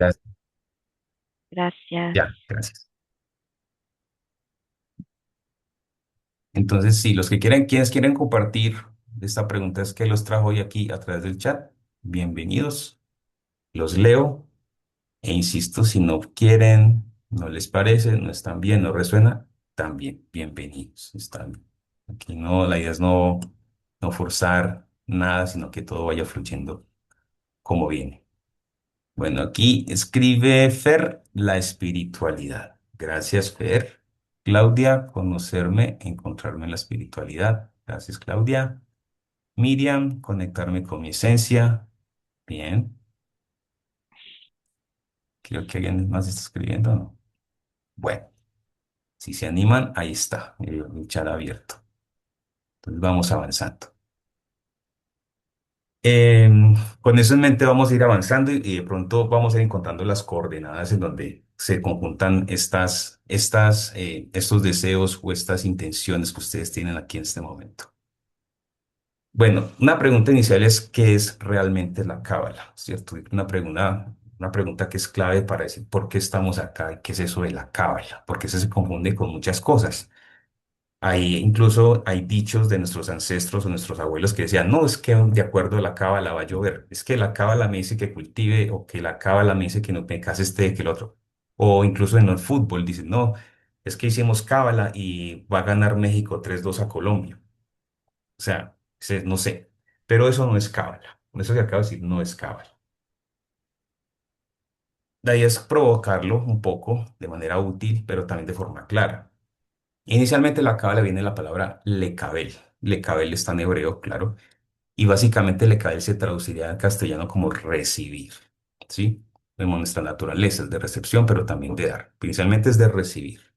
Gracias. Gracias. Ya, gracias. Entonces, sí, los que quieran, quienes quieren compartir esta pregunta es que los trajo hoy aquí a través del chat. Bienvenidos. Los leo e insisto, si no quieren, no les parece, no están bien, no resuena, también bienvenidos. Están bien. Aquí no, la idea es no forzar nada, sino que todo vaya fluyendo como viene. Bueno, aquí escribe Fer, la espiritualidad. Gracias, Fer. Claudia, conocerme, encontrarme en la espiritualidad. Gracias, Claudia. Miriam, conectarme con mi esencia. Bien. Creo que alguien más está escribiendo, ¿no? Bueno, si se animan, ahí está, el chat abierto. Entonces vamos avanzando. Con eso en mente vamos a ir avanzando y de pronto vamos a ir encontrando las coordenadas en donde se conjuntan estos deseos o estas intenciones que ustedes tienen aquí en este momento. Bueno, una pregunta inicial es, ¿qué es realmente la cábala? ¿Cierto? Una pregunta que es clave para decir por qué estamos acá y qué es eso de la cábala, porque eso se confunde con muchas cosas. Incluso hay dichos de nuestros ancestros o nuestros abuelos que decían, no, es que de acuerdo a la cábala va a llover, es que la cábala me dice que cultive o que la cábala me dice que no me case este que el otro. O incluso en el fútbol dicen, no, es que hicimos cábala y va a ganar México 3-2 a Colombia. O sea, no sé, pero eso no es cábala. Con eso que acabo de decir, no es cábala. La idea es provocarlo un poco de manera útil, pero también de forma clara. Inicialmente la cábala viene de la palabra lecabel. Lecabel está en hebreo, claro, y básicamente lecabel se traduciría en castellano como recibir, ¿sí? Vemos nuestra naturaleza es de recepción, pero también de dar. Inicialmente es de recibir.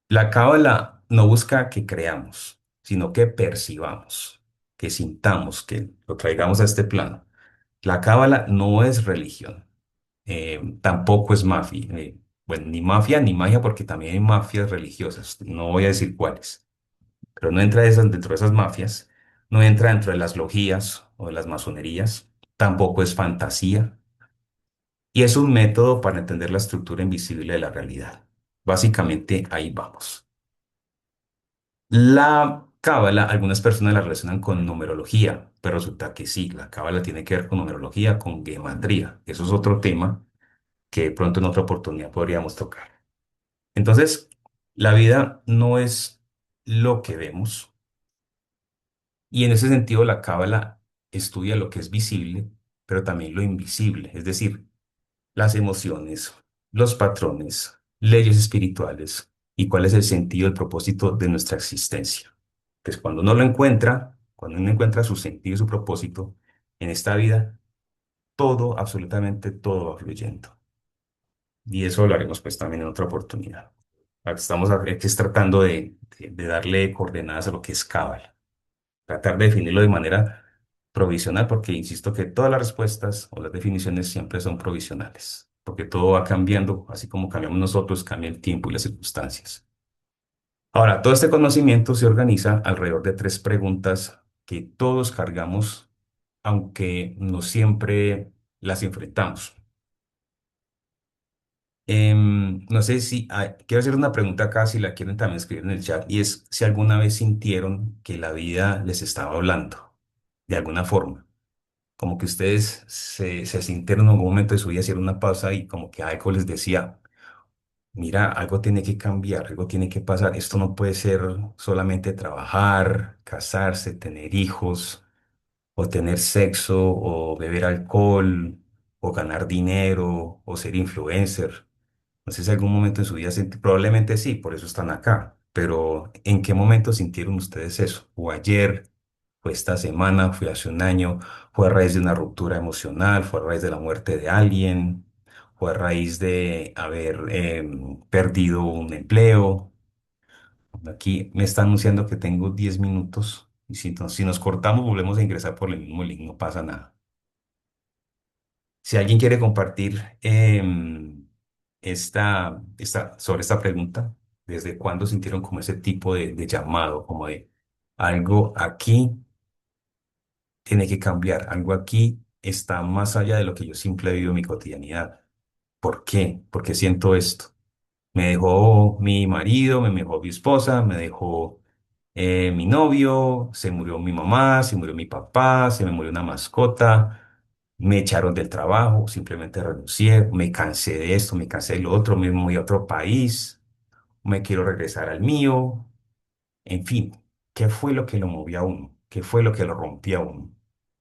La cábala no busca que creamos, sino que percibamos, que sintamos, que lo traigamos a este plano. La cábala no es religión, tampoco es mafia. Bueno, ni mafia ni magia, porque también hay mafias religiosas. No voy a decir cuáles, pero no entra dentro de esas mafias, no entra dentro de las logias o de las masonerías, tampoco es fantasía, y es un método para entender la estructura invisible de la realidad. Básicamente ahí vamos. La cábala, algunas personas la relacionan con numerología, pero resulta que sí, la cábala tiene que ver con numerología, con gematría. Eso es otro tema que de pronto en otra oportunidad podríamos tocar. Entonces, la vida no es lo que vemos, y en ese sentido la cábala estudia lo que es visible, pero también lo invisible, es decir, las emociones, los patrones, leyes espirituales y cuál es el sentido, el propósito de nuestra existencia. Pues cuando uno lo encuentra, cuando uno encuentra su sentido y su propósito en esta vida, todo, absolutamente todo va fluyendo. Y eso lo haremos pues también en otra oportunidad. Estamos aquí es tratando de darle coordenadas a lo que es cábala, tratar de definirlo de manera provisional, porque insisto que todas las respuestas o las definiciones siempre son provisionales, porque todo va cambiando, así como cambiamos nosotros, cambia el tiempo y las circunstancias. Ahora, todo este conocimiento se organiza alrededor de tres preguntas que todos cargamos, aunque no siempre las enfrentamos. No sé si quiero hacer una pregunta acá, si la quieren también escribir en el chat, y es si alguna vez sintieron que la vida les estaba hablando de alguna forma, como que ustedes se sintieron en algún momento de su vida, hicieron una pausa y como que algo les decía, mira, algo tiene que cambiar, algo tiene que pasar, esto no puede ser solamente trabajar, casarse, tener hijos, o tener sexo, o beber alcohol, o ganar dinero, o ser influencer. No sé si algún momento en su vida, probablemente sí, por eso están acá, pero ¿en qué momento sintieron ustedes eso? ¿O ayer? ¿Fue esta semana? ¿Fue hace un año? ¿Fue a raíz de una ruptura emocional? ¿Fue a raíz de la muerte de alguien? ¿Fue a raíz de haber perdido un empleo? Aquí me está anunciando que tengo 10 minutos y si nos cortamos volvemos a ingresar por el mismo link, no pasa nada. Si alguien quiere compartir sobre esta pregunta, ¿desde cuándo sintieron como ese tipo de llamado, como de algo aquí tiene que cambiar, algo aquí está más allá de lo que yo siempre he vivido en mi cotidianidad. ¿Por qué? Porque siento esto. Me dejó mi marido, me dejó mi esposa, me dejó mi novio, se murió mi mamá, se murió mi papá, se me murió una mascota, me echaron del trabajo, simplemente renuncié, me cansé de esto, me cansé de lo otro, me voy a otro país, me quiero regresar al mío, en fin, ¿qué fue lo que lo movió a uno? ¿Qué fue lo que lo rompió a uno?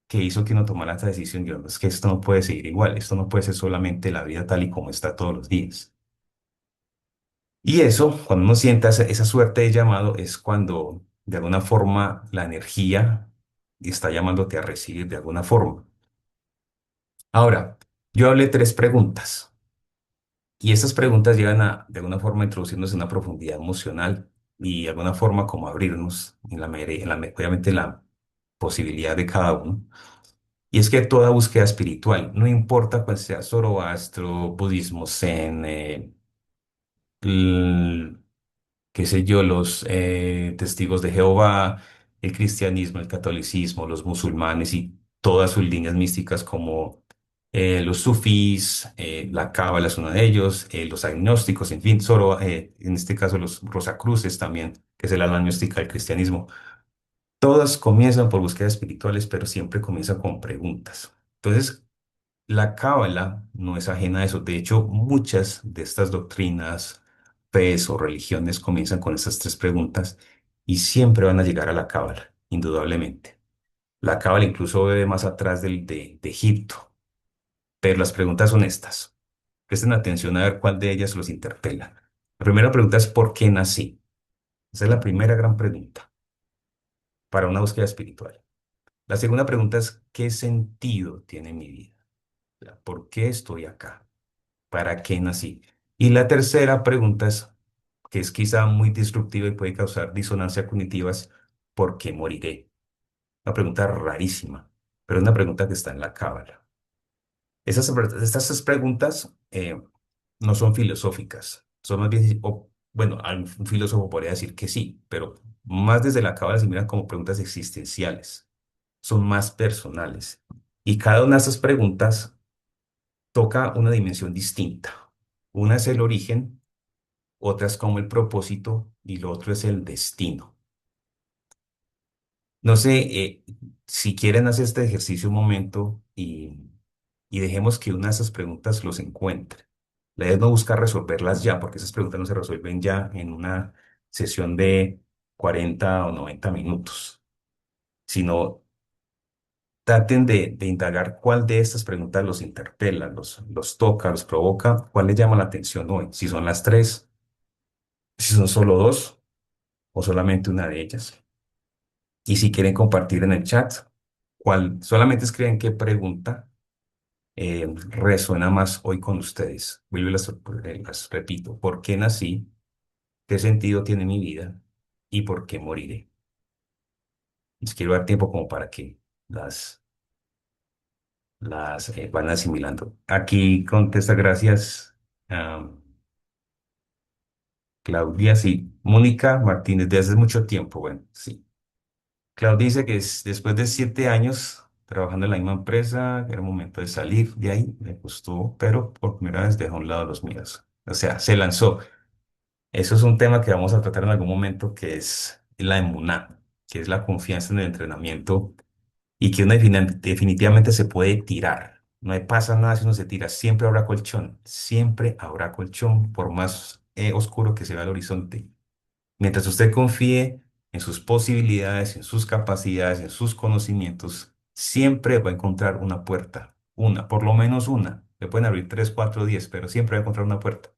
¿Qué hizo que uno tomara esta decisión? Dios, es que esto no puede seguir igual, esto no puede ser solamente la vida tal y como está todos los días. Y eso, cuando uno sienta esa suerte de llamado, es cuando de alguna forma la energía está llamándote a recibir de alguna forma. Ahora, yo hablé tres preguntas y esas preguntas llegan a de alguna forma introducirnos en una profundidad emocional y de alguna forma como abrirnos en obviamente en la posibilidad de cada uno. Y es que toda búsqueda espiritual, no importa cuál sea, Zoroastro, budismo, Zen, qué sé yo, los testigos de Jehová, el cristianismo, el catolicismo, los musulmanes y todas sus líneas místicas como los sufís, la cábala es uno de ellos, los agnósticos, en fin, solo en este caso los rosacruces también, que es el alma gnóstica del cristianismo. Todas comienzan por búsquedas espirituales, pero siempre comienzan con preguntas. Entonces, la cábala no es ajena a eso. De hecho, muchas de estas doctrinas, fes o religiones comienzan con estas tres preguntas y siempre van a llegar a la cábala, indudablemente. La cábala incluso bebe más atrás de Egipto, pero las preguntas son estas. Presten atención a ver cuál de ellas los interpela. La primera pregunta es ¿por qué nací? Esa es la primera gran pregunta para una búsqueda espiritual. La segunda pregunta es ¿qué sentido tiene mi vida? O sea, ¿por qué estoy acá? ¿Para qué nací? Y la tercera pregunta es, que es quizá muy disruptiva y puede causar disonancia cognitiva, es ¿por qué moriré? Una pregunta rarísima, pero es una pregunta que está en la Cábala. Estas tres preguntas no son filosóficas, son más bien, bueno, un filósofo podría decir que sí, pero más desde la Cábala se miran como preguntas existenciales, son más personales. Y cada una de estas preguntas toca una dimensión distinta. Una es el origen, otra es como el propósito y lo otro es el destino. No sé, si quieren hacer este ejercicio un momento y dejemos que una de esas preguntas los encuentre. La idea es no buscar resolverlas ya, porque esas preguntas no se resuelven ya en una sesión de 40 o 90 minutos, sino traten de indagar cuál de estas preguntas los interpela, los toca, los provoca, cuál les llama la atención hoy, si son las tres, si son solo dos o solamente una de ellas. Y si quieren compartir en el chat, solamente escriben qué pregunta resuena más hoy con ustedes. Vuelvo y las repito. ¿Por qué nací? ¿Qué sentido tiene mi vida? ¿Y por qué moriré? Les quiero dar tiempo como para que las van asimilando. Aquí contesta gracias a Claudia, sí. Mónica Martínez, de hace mucho tiempo. Bueno, sí. Claudia dice que después de 7 años trabajando en la misma empresa, era momento de salir de ahí, le gustó, pero por primera vez dejó a un lado los míos. O sea, se lanzó. Eso es un tema que vamos a tratar en algún momento, que es la emuná, que es la confianza en el entrenamiento y que uno definitivamente se puede tirar. No le pasa nada si uno se tira, siempre habrá colchón, por más oscuro que se vea el horizonte. Mientras usted confíe en sus posibilidades, en sus capacidades, en sus conocimientos, siempre va a encontrar una puerta, una, por lo menos una. Le pueden abrir 3, 4, 10, pero siempre va a encontrar una puerta.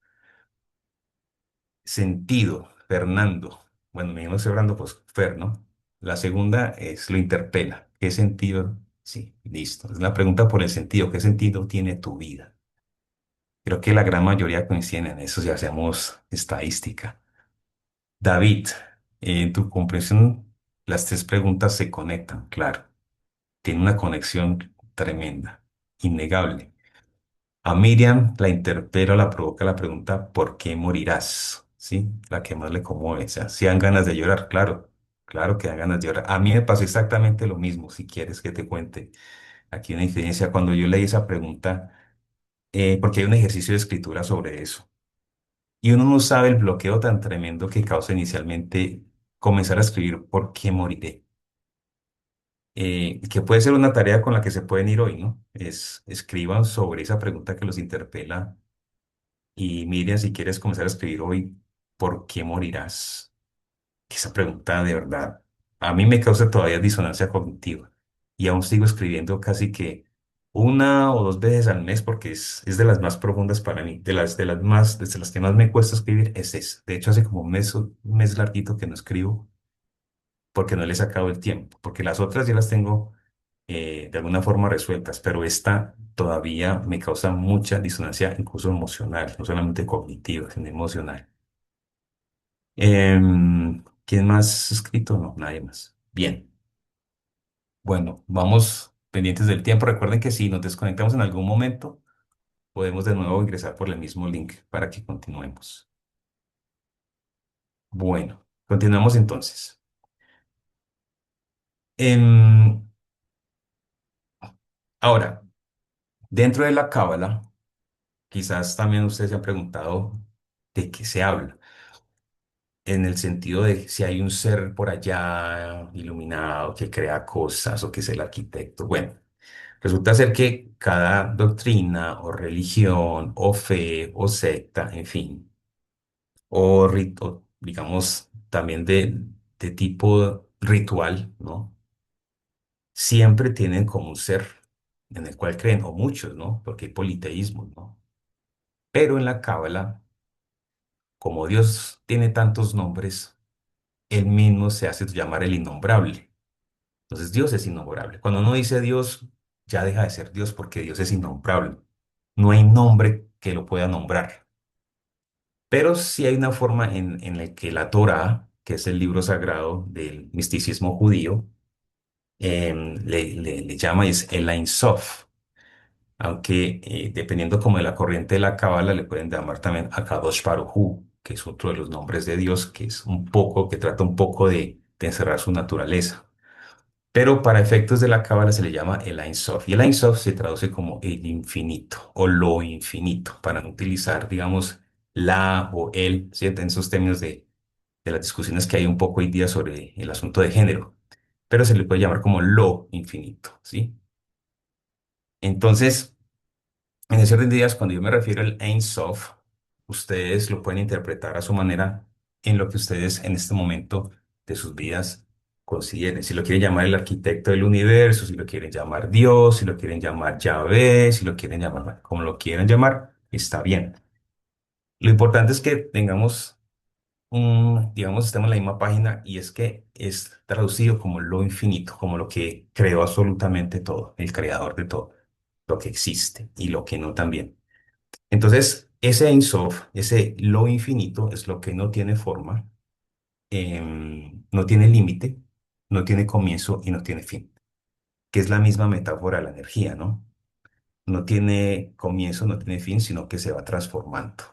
Sentido, Fernando. Bueno, me imagino Fernando, pues Fer, ¿no? La segunda es lo interpela. ¿Qué sentido? Sí, listo. Es la pregunta por el sentido. ¿Qué sentido tiene tu vida? Creo que la gran mayoría coinciden en eso si hacemos estadística. David, en tu comprensión, las tres preguntas se conectan, claro. Tiene una conexión tremenda, innegable. A Miriam la interpela, la provoca la pregunta, ¿por qué morirás? ¿Sí? La que más le conmueve. O sea, si dan ganas de llorar, claro, claro que dan ganas de llorar. A mí me pasó exactamente lo mismo, si quieres que te cuente. aquí una infidencia. Cuando yo leí esa pregunta, porque hay un ejercicio de escritura sobre eso, y uno no sabe el bloqueo tan tremendo que causa inicialmente comenzar a escribir ¿por qué moriré? Que puede ser una tarea con la que se pueden ir hoy, ¿no? Escriban sobre esa pregunta que los interpela y Miriam, si quieres comenzar a escribir hoy, ¿por qué morirás? Esa pregunta de verdad a mí me causa todavía disonancia cognitiva y aún sigo escribiendo casi que una o dos veces al mes porque es de las más profundas para mí, de las que más me cuesta escribir es esa. De hecho, hace como un mes larguito que no escribo porque no le he sacado el tiempo, porque las otras ya las tengo de alguna forma resueltas, pero esta todavía me causa mucha disonancia, incluso emocional, no solamente cognitiva, sino emocional. ¿Quién más ha escrito? No, nadie más. Bien, bueno, vamos pendientes del tiempo. Recuerden que si nos desconectamos en algún momento, podemos de nuevo ingresar por el mismo link para que continuemos. Bueno, continuamos entonces. Em, Ahora, dentro de la Cábala, quizás también ustedes se han preguntado de qué se habla, en el sentido de si hay un ser por allá iluminado que crea cosas o que es el arquitecto. Bueno, resulta ser que cada doctrina o religión o fe o secta, en fin, o rito, digamos, también de tipo ritual, ¿no? Siempre tienen como un ser en el cual creen, o muchos, ¿no? Porque hay politeísmo, ¿no? Pero en la Cábala, como Dios tiene tantos nombres, él mismo se hace llamar el innombrable. Entonces Dios es innombrable. Cuando uno dice Dios, ya deja de ser Dios porque Dios es innombrable. No hay nombre que lo pueda nombrar. Pero sí hay una forma en la que la Torá, que es el libro sagrado del misticismo judío, le llama y es el Ein Sof. Aunque dependiendo como de la corriente de la Cábala, le pueden llamar también Akadosh Baruj Hu, que es otro de los nombres de Dios, que es un poco, que trata un poco de encerrar su naturaleza. Pero para efectos de la cábala se le llama el Ein Sof. Y el Ein Sof se traduce como el infinito o lo infinito, para no utilizar, digamos, la o el, ¿cierto? En esos términos de las discusiones que hay un poco hoy día sobre el asunto de género. Pero se le puede llamar como lo infinito, ¿sí? Entonces, en ese orden de ideas, cuando yo me refiero al Ein Sof, ustedes lo pueden interpretar a su manera en lo que ustedes en este momento de sus vidas consideren. Si lo quieren llamar el arquitecto del universo, si lo quieren llamar Dios, si lo quieren llamar Yahvé, si lo quieren llamar, bueno, como lo quieran llamar, está bien. Lo importante es que tengamos digamos, estemos en la misma página y es que es traducido como lo infinito, como lo que creó absolutamente todo, el creador de todo, lo que existe y lo que no también. Entonces, ese Ein Sof, ese lo infinito, es lo que no tiene forma, no tiene límite, no tiene comienzo y no tiene fin, que es la misma metáfora de la energía, ¿no? No tiene comienzo, no tiene fin, sino que se va transformando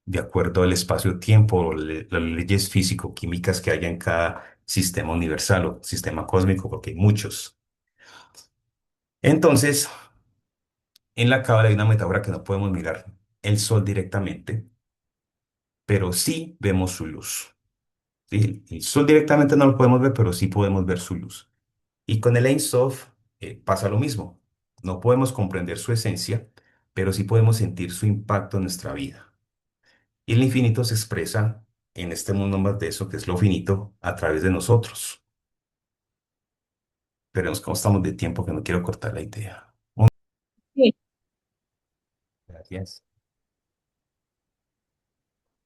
de acuerdo al espacio-tiempo, o las leyes físico-químicas que haya en cada sistema universal o sistema cósmico, porque hay muchos. Entonces, en la cábala hay una metáfora que no podemos mirar el sol directamente, pero sí vemos su luz. ¿Sí? El sol directamente no lo podemos ver, pero sí podemos ver su luz. Y con el Ein Sof pasa lo mismo. No podemos comprender su esencia, pero sí podemos sentir su impacto en nuestra vida. Y el infinito se expresa en este mundo más de eso, que es lo finito, a través de nosotros. Veremos cómo estamos de tiempo, que no quiero cortar la idea. Sí. Gracias.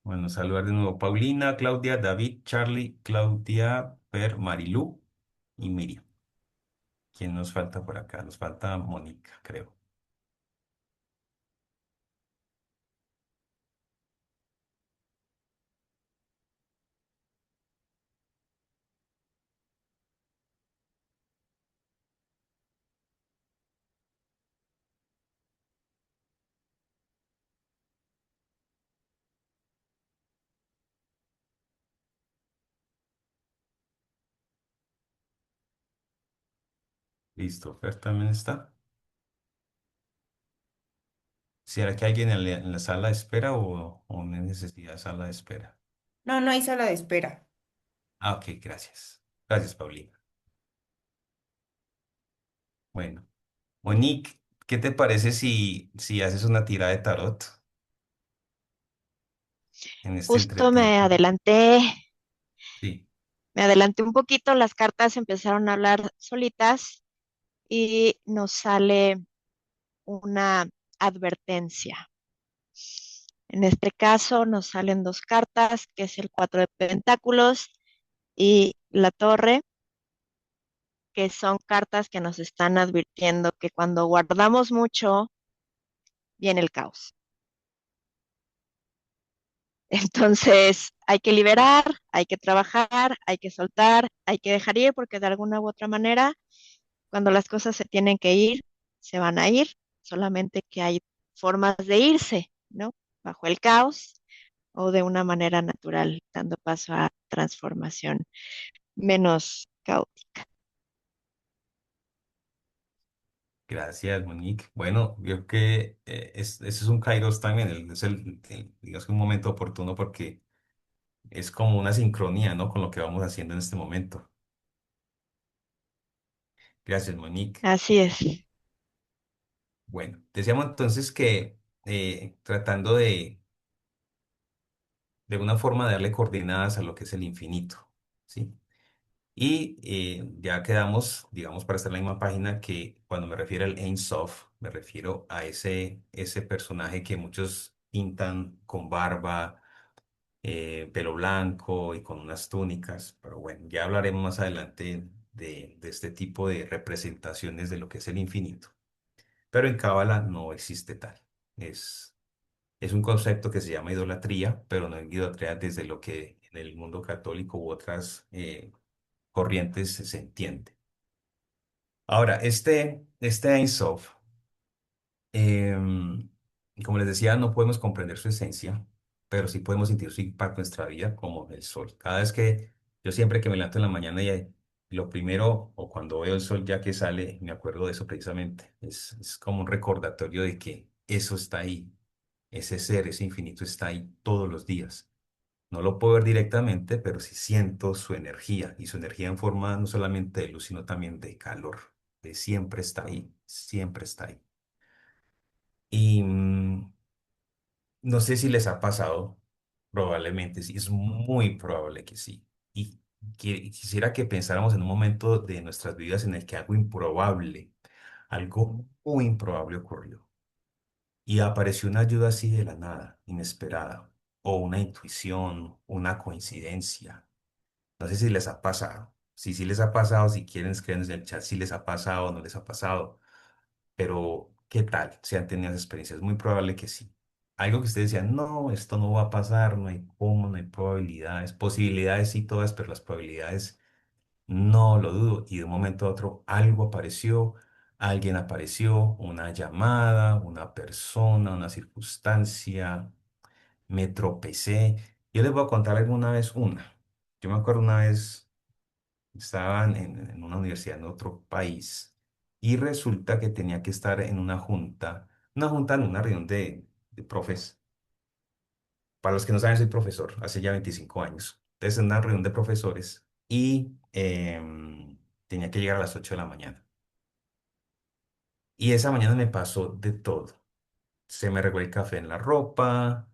Bueno, saludar de nuevo Paulina, Claudia, David, Charlie, Claudia, Per, Marilú y Miriam. ¿Quién nos falta por acá? Nos falta Mónica, creo. Listo, Fer también está. ¿Será que alguien en la sala de espera o no hay necesidad de sala de espera? No, no hay sala de espera. Ah, ok, gracias. Gracias, Paulina. Bueno, Monique, ¿qué te parece si haces una tirada de tarot en este Justo entretiempo? Sí, me adelanté un poquito, las cartas empezaron a hablar solitas y nos sale una advertencia. En este caso nos salen dos cartas, que es el 4 de Pentáculos y la Torre, que son cartas que nos están advirtiendo que cuando guardamos mucho, viene el caos. Entonces, hay que liberar, hay que trabajar, hay que soltar, hay que dejar ir, porque de alguna u otra manera, cuando las cosas se tienen que ir, se van a ir, solamente que hay formas de irse, ¿no? Bajo el caos o de una manera natural, dando paso a transformación menos caótica. gracias, Monique. Bueno, yo creo que ese es un Kairos también, digamos que un momento oportuno porque es como una sincronía, ¿no? Con lo que vamos haciendo en este momento. Gracias, Monique. Así es, Bueno, decíamos entonces que tratando de una forma de darle coordenadas a lo que es el infinito, ¿sí? Y ya quedamos, digamos, para estar en la misma página que cuando me refiero al Ein Sof, me refiero a ese personaje que muchos pintan con barba, pelo blanco y con unas túnicas, pero bueno, ya hablaremos más adelante de este tipo de representaciones de lo que es el infinito. Pero en Cábala no existe tal. Es, es un concepto que se llama idolatría, pero no es idolatría desde lo que en el mundo católico u otras corrientes se entiende. Ahora, este Ein Sof, em, como les decía, no podemos comprender su esencia, pero sí podemos sentir su impacto en nuestra vida como el sol. Cada vez que yo siempre que me levanto en la mañana y lo primero, o cuando veo el sol ya que sale, me acuerdo de eso precisamente. Es como un recordatorio de que eso está ahí, ese ser, ese infinito está ahí todos los días. No lo puedo ver directamente, pero sí siento su energía y su energía en forma no solamente de luz, sino también de calor, que siempre está ahí, siempre está ahí. Y no sé si les ha pasado, probablemente sí, es muy probable que sí. Y quisiera que pensáramos en un momento de nuestras vidas en el que algo muy improbable ocurrió. Y apareció una ayuda así de la nada, inesperada, o una intuición, una coincidencia. No sé si les ha pasado. Si sí les ha pasado, si quieren escribirnos en el chat si les ha pasado o no les ha pasado. Pero, ¿qué tal? Si han tenido esa experiencia, es muy probable que sí. Algo que ustedes decían, no, esto no va a pasar, no hay cómo, no hay probabilidades. Posibilidades sí todas, pero las probabilidades no lo dudo. Y de un momento a otro algo apareció, alguien apareció, una llamada, una persona, una circunstancia, me tropecé. Yo les voy a contar alguna vez una. Yo me acuerdo una vez, estaban en una universidad en otro país y resulta que tenía que estar en en una reunión de profes. Para los que no saben, soy profesor, hace ya 25 años. Entonces, en una reunión de profesores y tenía que llegar a las 8 de la mañana. Y esa mañana me pasó de todo. Se me regó el café en la ropa,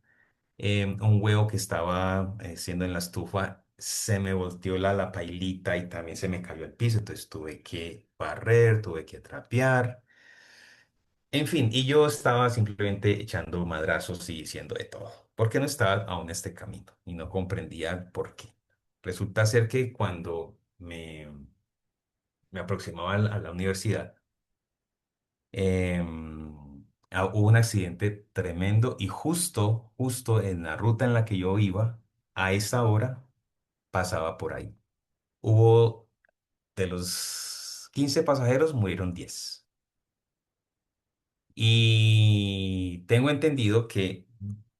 un huevo que estaba haciendo en la estufa, se me volteó la pailita y también se me cayó al piso, entonces tuve que barrer, tuve que trapear, en fin, y yo estaba simplemente echando madrazos y diciendo de todo, porque no estaba aún en este camino y no comprendía por qué. Resulta ser que cuando me aproximaba a la universidad, hubo un accidente tremendo y justo en la ruta en la que yo iba, a esa hora pasaba por ahí. Hubo de los 15 pasajeros, murieron 10. Y tengo entendido que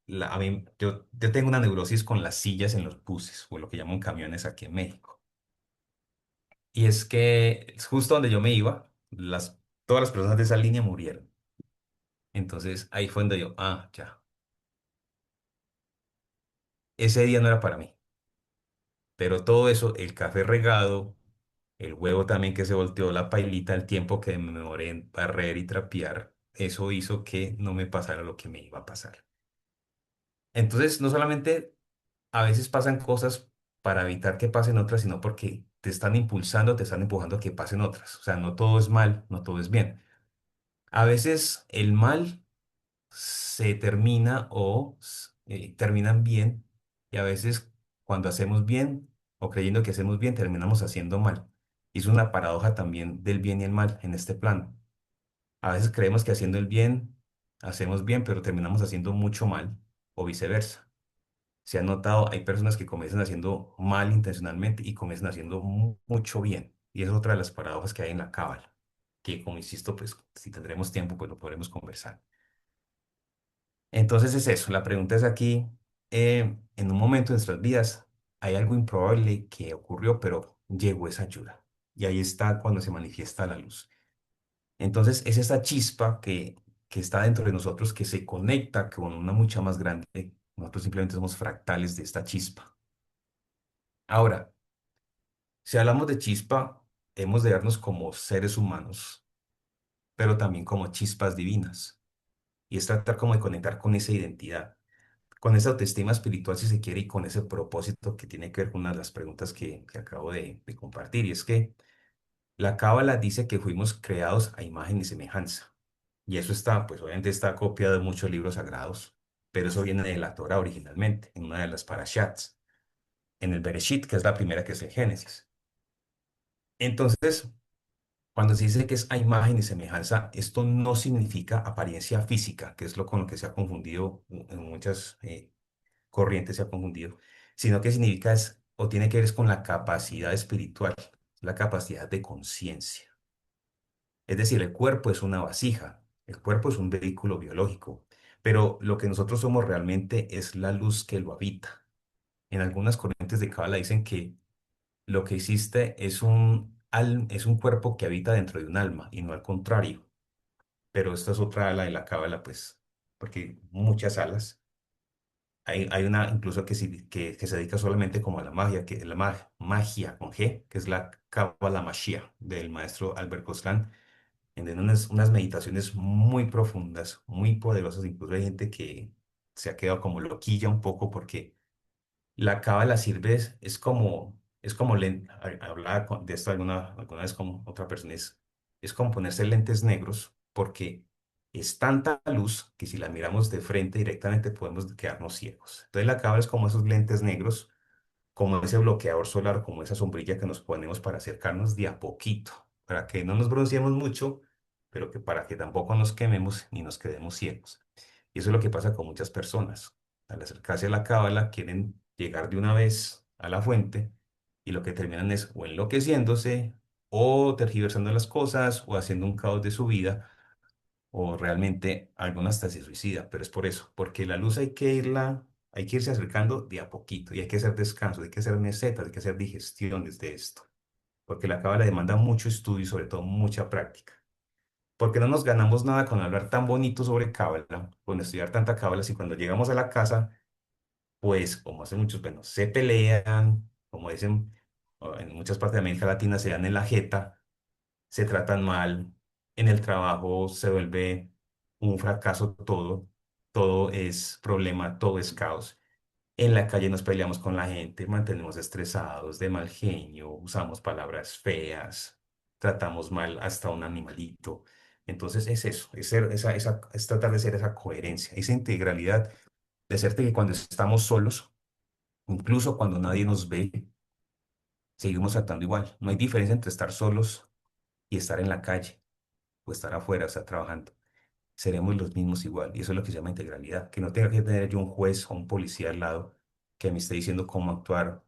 yo tengo una neurosis con las sillas en los buses, o lo que llaman camiones aquí en México. Y es que justo donde yo me iba, todas las personas de esa línea murieron. Entonces ahí fue donde yo, ya, ese día no era para mí. Pero todo eso, el café regado, el huevo también que se volteó, la pailita, el tiempo que me demoré en barrer y trapear, eso hizo que no me pasara lo que me iba a pasar. Entonces, no solamente a veces pasan cosas para evitar que pasen otras, sino porque te están impulsando, te están empujando a que pasen otras. O sea, no todo es mal, no todo es bien. A veces el mal se termina terminan bien y a veces cuando hacemos bien o creyendo que hacemos bien terminamos haciendo mal. Y es una paradoja también del bien y el mal en este plano. A veces creemos que haciendo el bien hacemos bien, pero terminamos haciendo mucho mal o viceversa. Se ha notado, hay personas que comienzan haciendo mal intencionalmente y comienzan haciendo mucho bien. Y es otra de las paradojas que hay en la cábala, que como insisto, pues si tendremos tiempo, pues lo podremos conversar. Entonces es eso, la pregunta es aquí, en un momento de nuestras vidas hay algo improbable que ocurrió, pero llegó esa ayuda. Y ahí está cuando se manifiesta la luz. Entonces es esa chispa que está dentro de nosotros que se conecta con una mucha más grande. Nosotros simplemente somos fractales de esta chispa. Ahora, si hablamos de chispa, hemos de vernos como seres humanos, pero también como chispas divinas. Y es tratar como de conectar con esa identidad, con esa autoestima espiritual, si se quiere, y con ese propósito que tiene que ver con una de las preguntas que acabo de compartir. Y es que la Cábala dice que fuimos creados a imagen y semejanza. Y eso está, pues obviamente está copiado de muchos libros sagrados, pero eso viene de la Torah originalmente, en una de las parashats, en el Bereshit, que es la primera que es el Génesis. Entonces, cuando se dice que es a imagen y semejanza, esto no significa apariencia física, que es lo con lo que se ha confundido en muchas corrientes se ha confundido, sino que significa es, o tiene que ver es con la capacidad espiritual, la capacidad de conciencia. Es decir, el cuerpo es una vasija, el cuerpo es un vehículo biológico, pero lo que nosotros somos realmente es la luz que lo habita. En algunas corrientes de Cábala dicen que lo que existe es es un cuerpo que habita dentro de un alma y no al contrario. Pero esta es otra ala de la Cábala, pues, porque muchas alas. Hay una incluso que se dedica solamente como a la magia, que la magia con G, que es la Kabbalah Mashiach del maestro Albert Goslan, en donde unas meditaciones muy profundas, muy poderosas. Incluso hay gente que se ha quedado como loquilla un poco porque la cábala sirve, es como hablaba de esto alguna vez con otra persona, es como ponerse lentes negros porque es tanta luz que si la miramos de frente directamente podemos quedarnos ciegos. Entonces la cábala es como esos lentes negros, como ese bloqueador solar, como esa sombrilla que nos ponemos para acercarnos de a poquito, para que no nos bronceemos mucho, pero que para que tampoco nos quememos ni nos quedemos ciegos. Y eso es lo que pasa con muchas personas. Al acercarse a la cábala, quieren llegar de una vez a la fuente y lo que terminan es o enloqueciéndose o tergiversando las cosas o haciendo un caos de su vida o realmente algunos hasta se suicida, pero es por eso, porque la luz hay que irse acercando de a poquito y hay que hacer descansos, hay que hacer mesetas, hay que hacer digestiones de esto, porque la cábala demanda mucho estudio y sobre todo mucha práctica. Porque no nos ganamos nada con hablar tan bonito sobre cábala, con estudiar tanta cábala, si cuando llegamos a la casa, pues como hacen muchos, bueno, se pelean, como dicen en muchas partes de América Latina, se dan en la jeta, se tratan mal, en el trabajo se vuelve un fracaso todo, todo es problema, todo es caos. En la calle nos peleamos con la gente, mantenemos estresados, de mal genio, usamos palabras feas, tratamos mal hasta un animalito. Entonces es eso, es tratar de ser esa coherencia, esa integralidad, de hacerte que cuando estamos solos, incluso cuando nadie nos ve, seguimos actuando igual. No hay diferencia entre estar solos y estar en la calle o estar afuera, estar trabajando. Seremos los mismos igual. Y eso es lo que se llama integralidad. Que no tenga que tener yo un juez o un policía al lado que me esté diciendo cómo actuar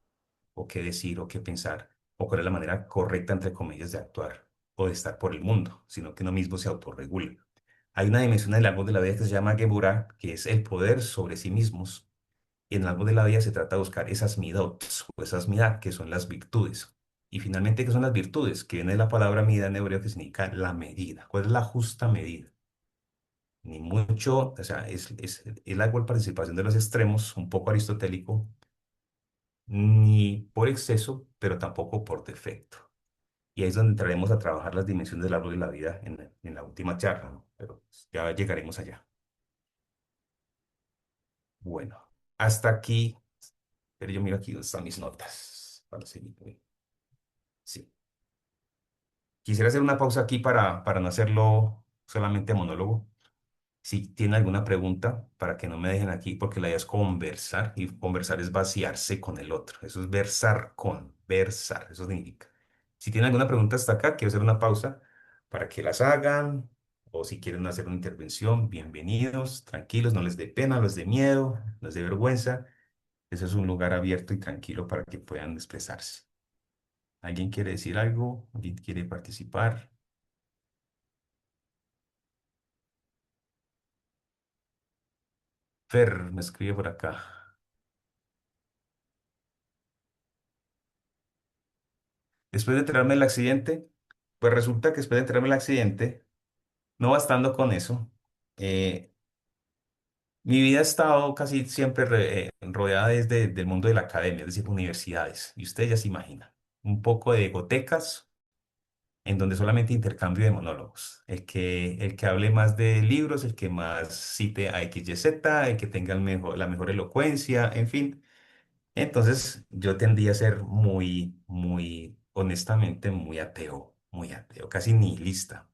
o qué decir o qué pensar o cuál es la manera correcta, entre comillas, de actuar o de estar por el mundo, sino que uno mismo se autorregule. Hay una dimensión del árbol de la vida que se llama Geburah, que es el poder sobre sí mismos. Y en el árbol de la vida se trata de buscar esas midot o esas midat, que son las virtudes. Y finalmente, ¿qué son las virtudes? Que viene de la palabra mida en hebreo que significa la medida. ¿Cuál es la justa medida? ni mucho, o sea, es la igual participación de los extremos, un poco aristotélico, ni por exceso, pero tampoco por defecto. Y ahí es donde entraremos a trabajar las dimensiones del árbol de la vida en la última charla, ¿no? Pero pues, ya llegaremos allá. Bueno, hasta aquí, pero yo miro aquí dónde están mis notas para seguir. Sí. Quisiera hacer una pausa aquí para no hacerlo solamente monólogo. Si tienen alguna pregunta, para que no me dejen aquí, porque la idea es conversar y conversar es vaciarse con el otro. Eso es versar, eso significa. Si tienen alguna pregunta hasta acá, quiero hacer una pausa para que las hagan, o si quieren hacer una intervención, bienvenidos, tranquilos, no les dé pena, no les dé miedo, no les dé vergüenza. Ese es un lugar abierto y tranquilo para que puedan expresarse. ¿Alguien quiere decir algo? ¿Alguien quiere participar? Fer me escribe por acá. Después de enterarme del accidente, pues resulta que después de enterarme del accidente, no bastando con eso, eh, mi vida ha estado casi siempre rodeada desde del mundo de la academia, es decir, universidades. Y usted ya se imagina, un poco de gotecas en donde solamente intercambio de monólogos. El que hable más de libros, el que más cite a X, Y, Z, el que tenga la mejor elocuencia, en fin. Entonces yo tendía a ser muy, honestamente, muy ateo, casi nihilista.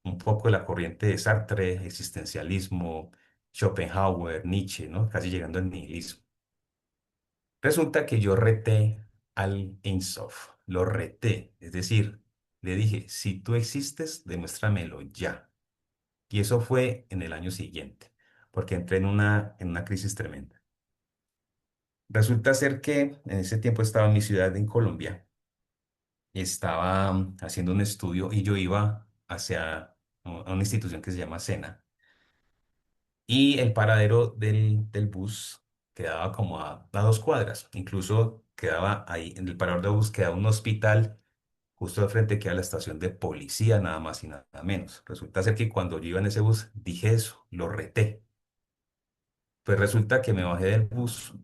Un poco de la corriente de Sartre, existencialismo, Schopenhauer, Nietzsche, ¿no? Casi llegando al nihilismo. Resulta que yo reté al Ein Sof, lo reté, es decir, le dije, si tú existes, demuéstramelo ya. Y eso fue en el año siguiente, porque entré en una crisis tremenda. Resulta ser que en ese tiempo estaba en mi ciudad en Colombia, estaba haciendo un estudio y yo iba hacia a una institución que se llama SENA y el paradero del bus quedaba como a 2 cuadras, incluso quedaba ahí, en el paradero de bus quedaba un hospital justo de frente queda la estación de policía, nada más y nada menos. Resulta ser que cuando yo iba en ese bus dije eso, lo reté. Pues resulta que me bajé del bus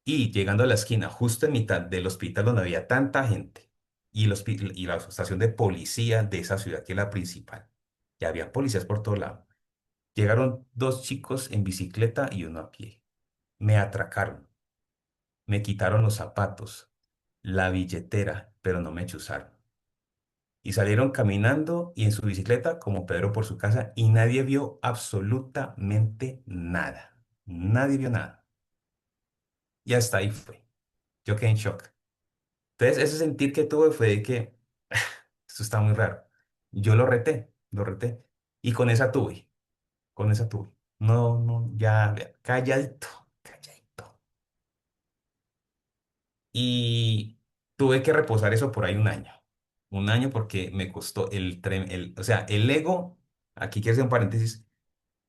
y llegando a la esquina, justo en mitad del hospital donde había tanta gente y la estación de policía de esa ciudad que es la principal, y había policías por todo lado, llegaron 2 chicos en bicicleta y uno a pie. Me atracaron, me quitaron los zapatos, la billetera, pero no me chuzaron. Y salieron caminando y en su bicicleta como Pedro por su casa y nadie vio absolutamente nada. Nadie vio nada. Y hasta ahí fue. Yo quedé en shock. Entonces, ese sentir que tuve fue de que esto está muy raro. Yo lo reté, lo reté. Y con esa tuve. No, no, ya, vea, calladito, calladito. Y tuve que reposar eso por ahí un año. Un año porque me costó o sea, el ego, aquí quiero hacer un paréntesis,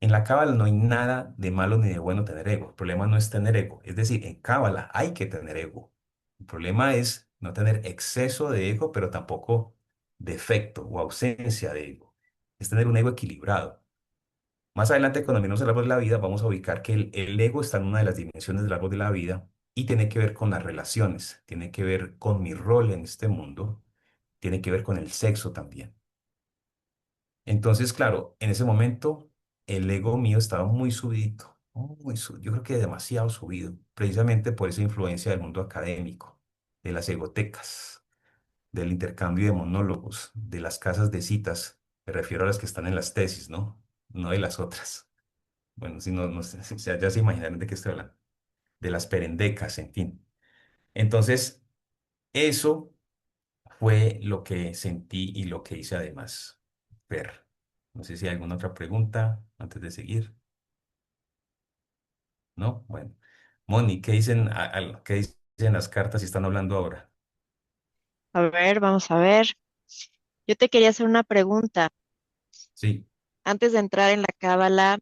en la cábala no hay nada de malo ni de bueno tener ego. El problema no es tener ego. Es decir, en cábala hay que tener ego. El problema es no tener exceso de ego, pero tampoco defecto o ausencia de ego. Es tener un ego equilibrado. Más adelante, cuando miremos el árbol de la vida, vamos a ubicar que el ego está en una de las dimensiones del árbol de la vida y tiene que ver con las relaciones, tiene que ver con mi rol en este mundo, tiene que ver con el sexo también. Entonces, claro, en ese momento el ego mío estaba muy subidito, yo creo que demasiado subido, precisamente por esa influencia del mundo académico, de las egotecas, del intercambio de monólogos, de las casas de citas, me refiero a las que están en las tesis, ¿no? No de las otras. Bueno, si no, no sé, o sea, ya se imaginarán de qué estoy hablando, de las perendecas, en fin. Entonces, eso fue lo que sentí y lo que hice además. Ver. No sé si hay alguna otra pregunta antes de seguir. ¿No? Bueno. Moni, ¿qué dicen, qué dicen las cartas y están hablando ahora? A ver, vamos a ver. Yo te quería hacer una pregunta. Sí. Antes de entrar en la cábala,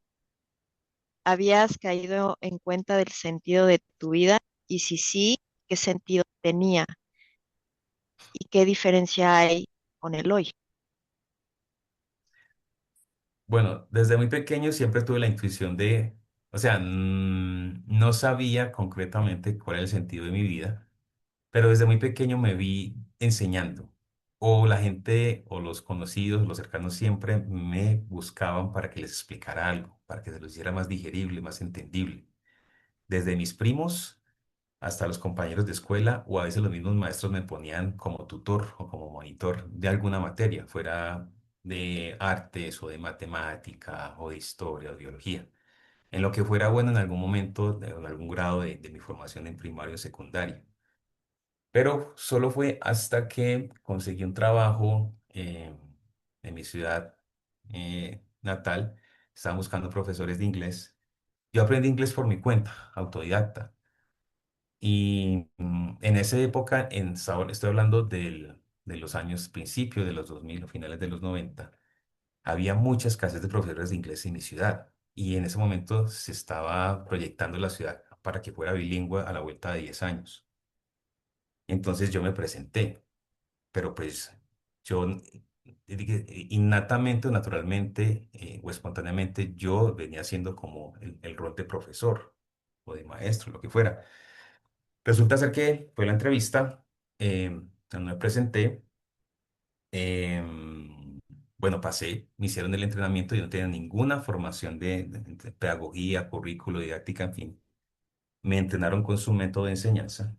¿habías caído en cuenta del sentido de tu vida? Y si sí, ¿qué sentido tenía? ¿Y qué diferencia hay con el hoy? Bueno, desde muy pequeño siempre tuve la intuición de, o sea, no sabía concretamente cuál era el sentido de mi vida, pero desde muy pequeño me vi enseñando. O la gente o los conocidos, los cercanos siempre me buscaban para que les explicara algo, para que se lo hiciera más digerible, más entendible. Desde mis primos hasta los compañeros de escuela o a veces los mismos maestros me ponían como tutor o como monitor de alguna materia, fuera de artes o de matemática o de historia o de biología, en lo que fuera bueno en algún momento, en algún grado de mi formación en primario o secundario. Pero solo fue hasta que conseguí un trabajo en mi ciudad natal, estaban buscando profesores de inglés. Yo aprendí inglés por mi cuenta, autodidacta. Y en esa época, estoy hablando de los años principios de los 2000 o finales de los 90, había mucha escasez de profesores de inglés en mi ciudad. Y en ese momento se estaba proyectando la ciudad para que fuera bilingüe a la vuelta de 10 años. Entonces yo me presenté, pero pues yo innatamente o naturalmente o espontáneamente yo venía haciendo como el rol de profesor o de maestro, lo que fuera. Resulta ser que fue la entrevista, donde me presenté, bueno, pasé, me hicieron el entrenamiento, yo no tenía ninguna formación de pedagogía, currículo, didáctica, en fin. Me entrenaron con su método de enseñanza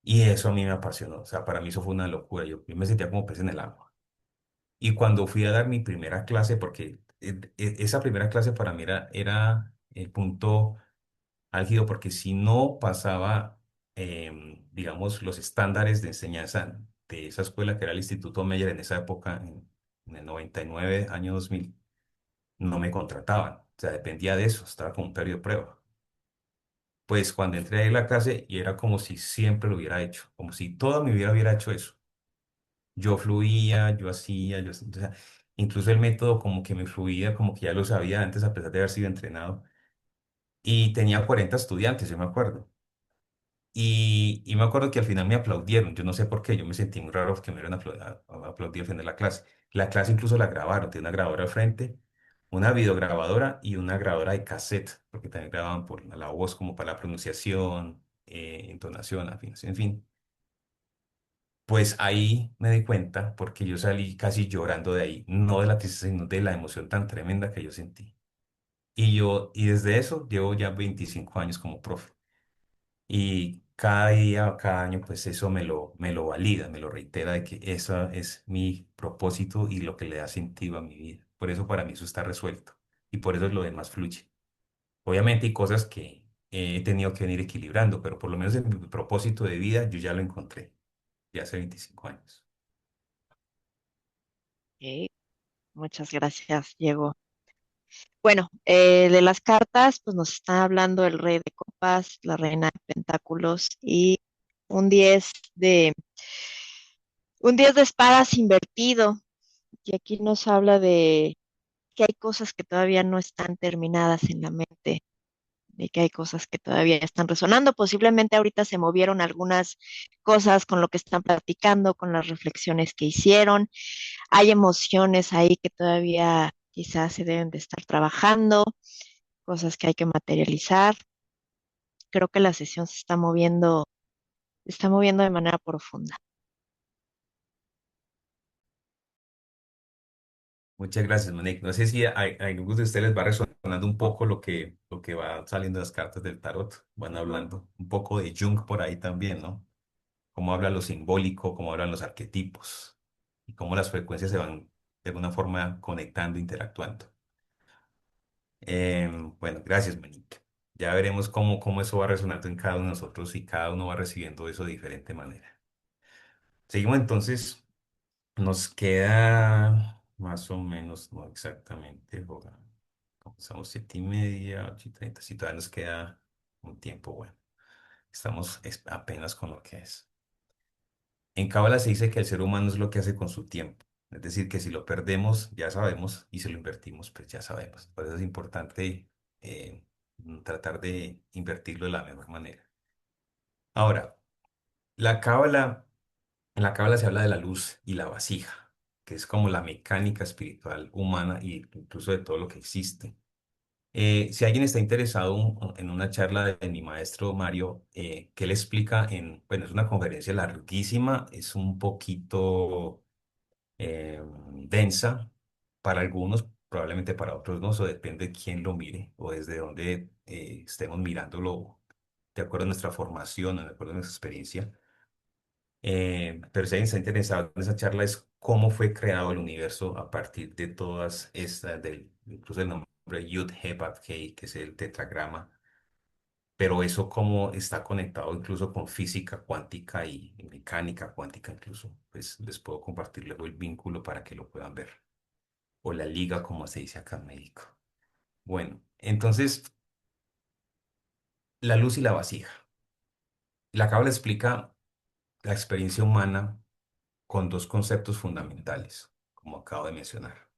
y eso a mí me apasionó. O sea, para mí eso fue una locura. Yo me sentía como pez en el agua. Y cuando fui a dar mi primera clase, porque esa primera clase para mí era el punto álgido porque si no pasaba, digamos, los estándares de enseñanza de esa escuela que era el Instituto Meyer en esa época, en el 99, año 2000, no me contrataban. O sea, dependía de eso, estaba como un periodo de prueba. Pues cuando entré a la clase y era como si siempre lo hubiera hecho, como si toda mi vida hubiera hecho eso. Yo fluía, yo hacía, o sea, incluso el método como que me fluía, como que ya lo sabía antes a pesar de haber sido entrenado. Y tenía 40 estudiantes, yo me acuerdo. Y me acuerdo que al final me aplaudieron. Yo no sé por qué, yo me sentí muy raro que me hubieran aplaudido al final de la clase. La clase incluso la grabaron, tiene una grabadora al frente, una videograbadora y una grabadora de cassette, porque también grababan por la voz como para la pronunciación, entonación, afinación, en fin. Pues ahí me di cuenta, porque yo salí casi llorando de ahí, no de la tristeza, sino de la emoción tan tremenda que yo sentí. Y desde eso llevo ya 25 años como profe. Y cada día, cada año, pues eso me lo valida, me lo reitera de que eso es mi propósito y lo que le da sentido a mi vida. Por eso para mí eso está resuelto y por eso lo demás fluye. Obviamente hay cosas que he tenido que venir equilibrando, pero por lo menos en mi propósito de vida yo ya lo encontré, ya hace 25 años. Ok, muchas gracias, Diego. Bueno, de las cartas, pues nos está hablando el rey de copas, la reina de pentáculos y un 10 de, un 10 de espadas invertido. Y aquí nos habla de que hay cosas que todavía no están terminadas en la mente, de que hay cosas que todavía están resonando. Posiblemente ahorita se movieron algunas cosas con lo que están platicando, con las reflexiones que hicieron. Hay emociones ahí que todavía quizás se deben de estar trabajando, cosas que hay que materializar. Creo que la sesión se está moviendo de manera profunda. Muchas gracias, Monique. No sé si a algunos de ustedes les va resonando un poco lo que va saliendo de las cartas del tarot. Van hablando un poco de Jung por ahí también, ¿no? Cómo habla lo simbólico, cómo hablan los arquetipos y cómo las frecuencias se van de alguna forma conectando, interactuando. Bueno, gracias, Monique. Ya veremos cómo eso va resonando en cada uno de nosotros y cada uno va recibiendo eso de diferente manera. Seguimos entonces. Nos queda más o menos, no exactamente, comenzamos 7:30, 8:30, si todavía nos queda un tiempo bueno. Estamos apenas con lo que es. En Cábala se dice que el ser humano es lo que hace con su tiempo. Es decir, que si lo perdemos, ya sabemos, y si lo invertimos, pues ya sabemos. Por eso es importante tratar de invertirlo de la mejor manera. Ahora, la Cábala, en la Cábala se habla de la luz y la vasija. que es como la mecánica espiritual humana y incluso de todo lo que existe. Si alguien está interesado en una charla de mi maestro Mario, que él explica bueno, es una conferencia larguísima, es un poquito eh, densa para algunos, probablemente para otros no, eso depende de quién lo mire o desde dónde estemos mirándolo, de acuerdo a nuestra formación, de acuerdo a nuestra experiencia. Pero si alguien está interesado en esa charla es cómo fue creado el universo a partir de todas estas, incluso el nombre Yud He Vav He, que es el tetragrama, pero eso cómo está conectado incluso con física cuántica y mecánica cuántica incluso, pues les puedo compartir luego el vínculo para que lo puedan ver, o la liga como se dice acá en México. Bueno, entonces la luz y la vasija. La Cábala explica la experiencia humana con dos conceptos fundamentales, como acabo de mencionar.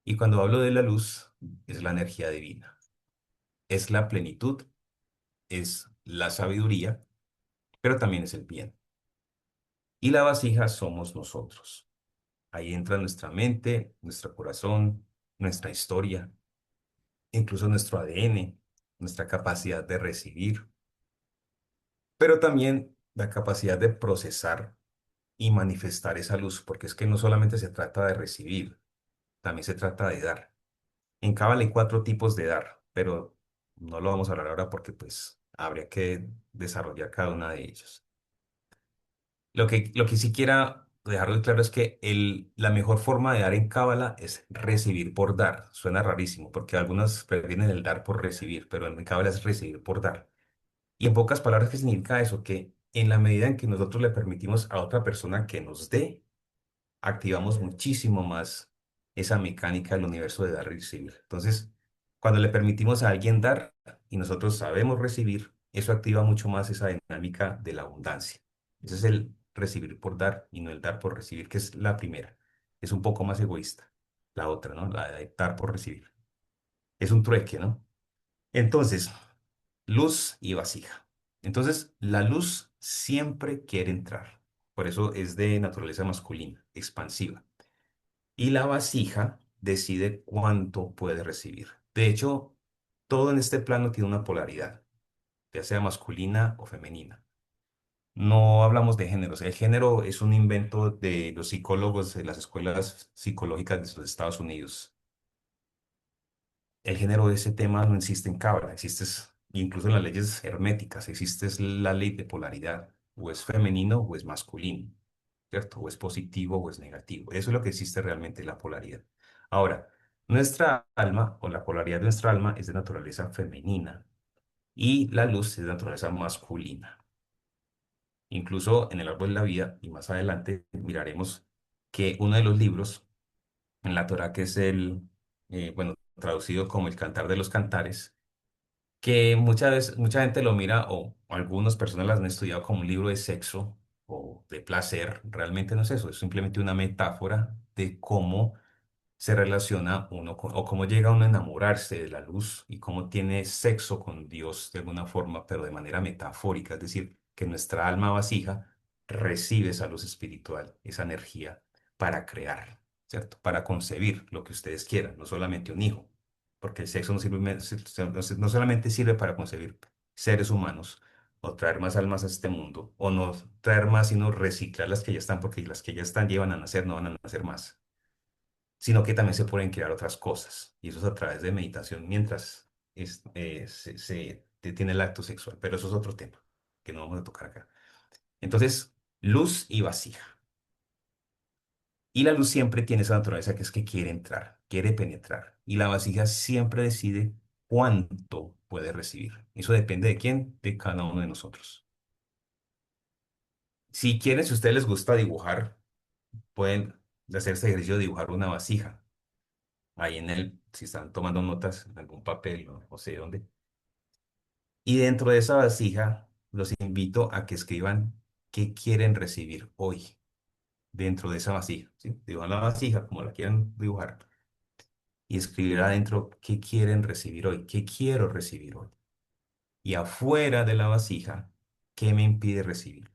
Y cuando hablo de la luz, es la energía divina, es la plenitud, es la sabiduría, pero también es el bien. Y la vasija somos nosotros. Ahí entra nuestra mente, nuestro corazón, nuestra historia, incluso nuestro ADN, nuestra capacidad de recibir, pero también la capacidad de procesar y manifestar esa luz, porque es que no solamente se trata de recibir, también se trata de dar. En Cábala hay cuatro tipos de dar, pero no lo vamos a hablar ahora porque pues habría que desarrollar cada una de ellos. Lo que sí quiera dejarlo claro es que la mejor forma de dar en Cábala es recibir por dar. Suena rarísimo porque algunos prefieren el dar por recibir, pero en Cábala es recibir por dar. Y en pocas palabras, ¿qué significa eso? Que en la medida en que nosotros le permitimos a otra persona que nos dé, activamos muchísimo más esa mecánica del universo de dar y recibir. Entonces, cuando le permitimos a alguien dar y nosotros sabemos recibir, eso activa mucho más esa dinámica de la abundancia. Ese es el recibir por dar y no el dar por recibir, que es la primera. Es un poco más egoísta. La otra, ¿no? La de dar por recibir. Es un trueque, ¿no? Entonces, luz y vasija. Entonces, la luz siempre quiere entrar. Por eso es de naturaleza masculina, expansiva. Y la vasija decide cuánto puede recibir. De hecho, todo en este plano tiene una polaridad, ya sea masculina o femenina. No hablamos de géneros. El género es un invento de los psicólogos de las escuelas psicológicas de los Estados Unidos. El género de ese tema no existe en Cábala, incluso en las leyes herméticas, existe es la ley de polaridad, o es femenino o es masculino, ¿cierto? O es positivo o es negativo. Eso es lo que existe realmente, la polaridad. Ahora, nuestra alma o la polaridad de nuestra alma es de naturaleza femenina y la luz es de naturaleza masculina. Incluso en el árbol de la vida, y más adelante miraremos que uno de los libros en la Torá, que es bueno, traducido como el Cantar de los Cantares, que muchas veces, mucha gente lo mira, o algunas personas las han estudiado como un libro de sexo o de placer. Realmente no es eso, es simplemente una metáfora de cómo se relaciona uno o cómo llega uno a enamorarse de la luz y cómo tiene sexo con Dios de alguna forma, pero de manera metafórica, es decir, que nuestra alma vasija recibe esa luz espiritual, esa energía para crear, ¿cierto? Para concebir lo que ustedes quieran, no solamente un hijo, porque el sexo no solamente sirve para concebir seres humanos o traer más almas a este mundo, o no traer más, sino reciclar las que ya están, porque las que ya están llevan a nacer, no van a nacer más, sino que también se pueden crear otras cosas, y eso es a través de meditación mientras se tiene el acto sexual, pero eso es otro tema que no vamos a tocar acá. Entonces, luz y vasija. Y la luz siempre tiene esa naturaleza que es que quiere entrar, quiere penetrar, y la vasija siempre decide cuánto puede recibir. Eso depende de quién, de cada uno de nosotros. Si quieren, si a ustedes les gusta dibujar, pueden hacer este ejercicio de dibujar una vasija ahí si están tomando notas en algún papel o no sé dónde. Y dentro de esa vasija, los invito a que escriban qué quieren recibir hoy dentro de esa vasija, ¿sí? Dibujan la vasija como la quieran dibujar y escribir adentro qué quieren recibir hoy, qué quiero recibir hoy. Y afuera de la vasija, qué me impide recibir.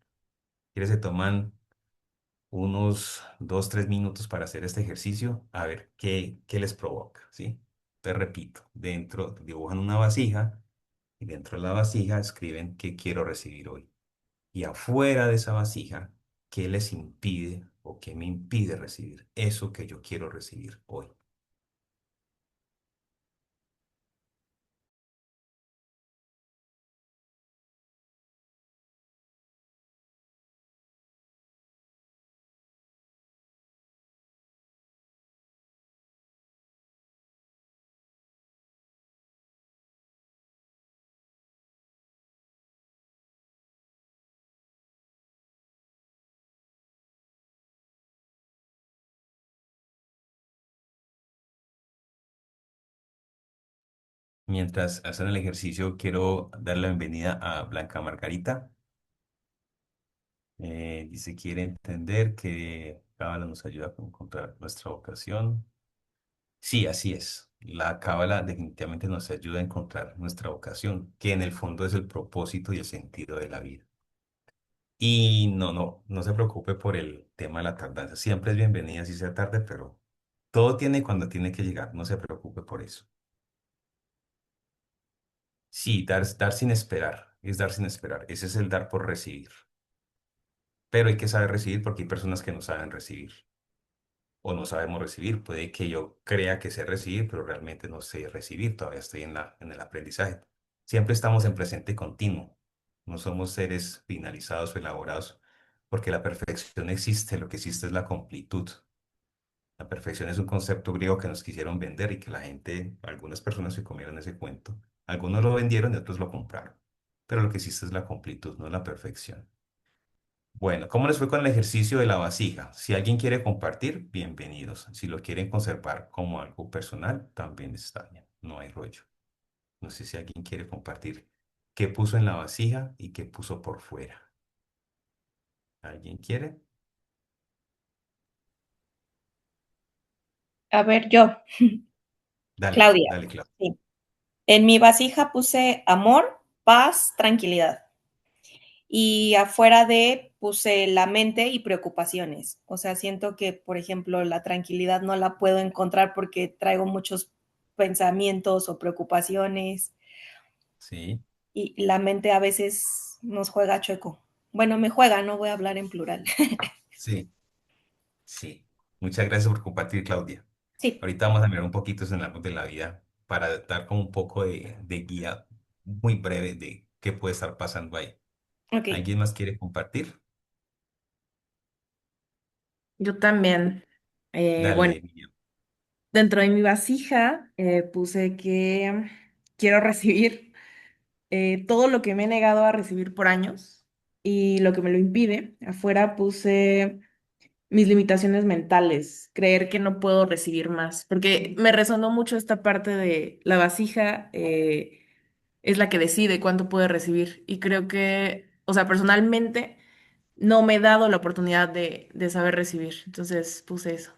¿Quieres se toman unos 2, 3 minutos para hacer este ejercicio, a ver qué les provoca, ¿sí? Te repito, dentro dibujan una vasija y dentro de la vasija escriben qué quiero recibir hoy. Y afuera de esa vasija, ¿qué les impide o qué me impide recibir eso que yo quiero recibir hoy? Mientras hacen el ejercicio, quiero dar la bienvenida a Blanca Margarita. Dice, quiere entender que Cábala nos ayuda a encontrar nuestra vocación. Sí, así es. La Cábala definitivamente nos ayuda a encontrar nuestra vocación, que en el fondo es el propósito y el sentido de la vida. Y no se preocupe por el tema de la tardanza. Siempre es bienvenida si sea tarde, pero todo tiene cuando tiene que llegar. No se preocupe por eso. Sí, dar sin esperar. Es dar sin esperar. Ese es el dar por recibir. Pero hay que saber recibir porque hay personas que no saben recibir o no sabemos recibir. Puede que yo crea que sé recibir, pero realmente no sé recibir. Todavía estoy en el aprendizaje. Siempre estamos en presente continuo. No somos seres finalizados o elaborados porque la perfección no existe. Lo que existe es la completud. La perfección es un concepto griego que nos quisieron vender y que la gente, algunas personas se comieron ese cuento. Algunos lo vendieron y otros lo compraron. Pero lo que existe es la completud, no la perfección. Bueno, ¿cómo les fue con el ejercicio de la vasija? Si alguien quiere compartir, bienvenidos. Si lo quieren conservar como algo personal, también está bien. No hay rollo. No sé si alguien quiere compartir qué puso en la vasija y qué puso por fuera. ¿Alguien quiere? A ver, yo, Dale, Claudia. dale, Clau. Sí. En mi vasija puse amor, paz, tranquilidad. Y afuera de puse la mente y preocupaciones. O sea, siento que, por ejemplo, la tranquilidad no la puedo encontrar porque traigo muchos pensamientos o preocupaciones Sí, y la mente a veces nos juega chueco. Bueno, me juega, no voy a hablar en plural. sí, sí. Muchas gracias por compartir, Claudia. Sí, Ahorita vamos a mirar un poquito en el árbol de la vida para dar como un poco de guía muy breve de qué puede estar pasando ahí. ok. ¿Alguien más quiere compartir? Yo también. Bueno, Dale, Miriam. dentro de mi vasija puse que quiero recibir todo lo que me he negado a recibir por años y lo que me lo impide. Afuera puse mis limitaciones mentales, creer que no puedo recibir más, porque me resonó mucho esta parte de la vasija es la que decide cuánto puede recibir y creo que, o sea, personalmente no me he dado la oportunidad de saber recibir, entonces puse eso.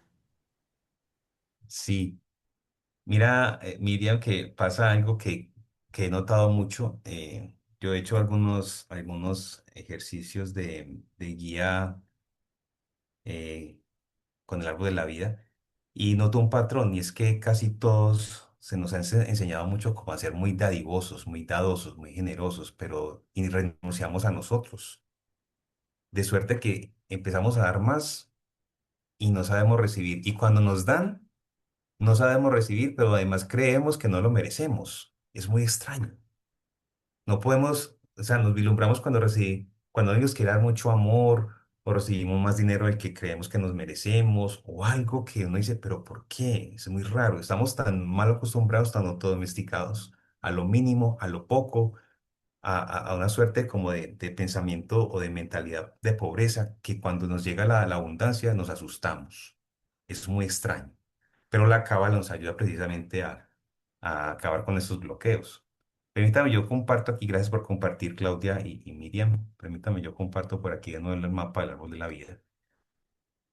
Sí, mira, Miriam, que pasa algo que he notado mucho. Yo he hecho algunos ejercicios de guía eh, con el árbol de la vida y noto un patrón y es que casi todos se nos ha enseñado mucho como a ser muy dadivosos, muy dadosos, muy generosos, pero y renunciamos a nosotros. De suerte que empezamos a dar más y no sabemos recibir. Y cuando nos dan, no sabemos recibir, pero además creemos que no lo merecemos. Es muy extraño. No podemos, o sea, nos vislumbramos cuando alguien nos quiere dar mucho amor o recibimos más dinero del que creemos que nos merecemos o algo que uno dice, pero ¿por qué? Es muy raro. Estamos tan mal acostumbrados, tan autodomesticados a lo mínimo, a lo poco, a una suerte como de pensamiento o de mentalidad de pobreza que cuando nos llega la abundancia nos asustamos. Es muy extraño. Pero la cábala nos ayuda precisamente a acabar con esos bloqueos. Permítame, yo comparto aquí, gracias por compartir, Claudia y Miriam. Permítame, yo comparto por aquí de nuevo el mapa del árbol de la vida.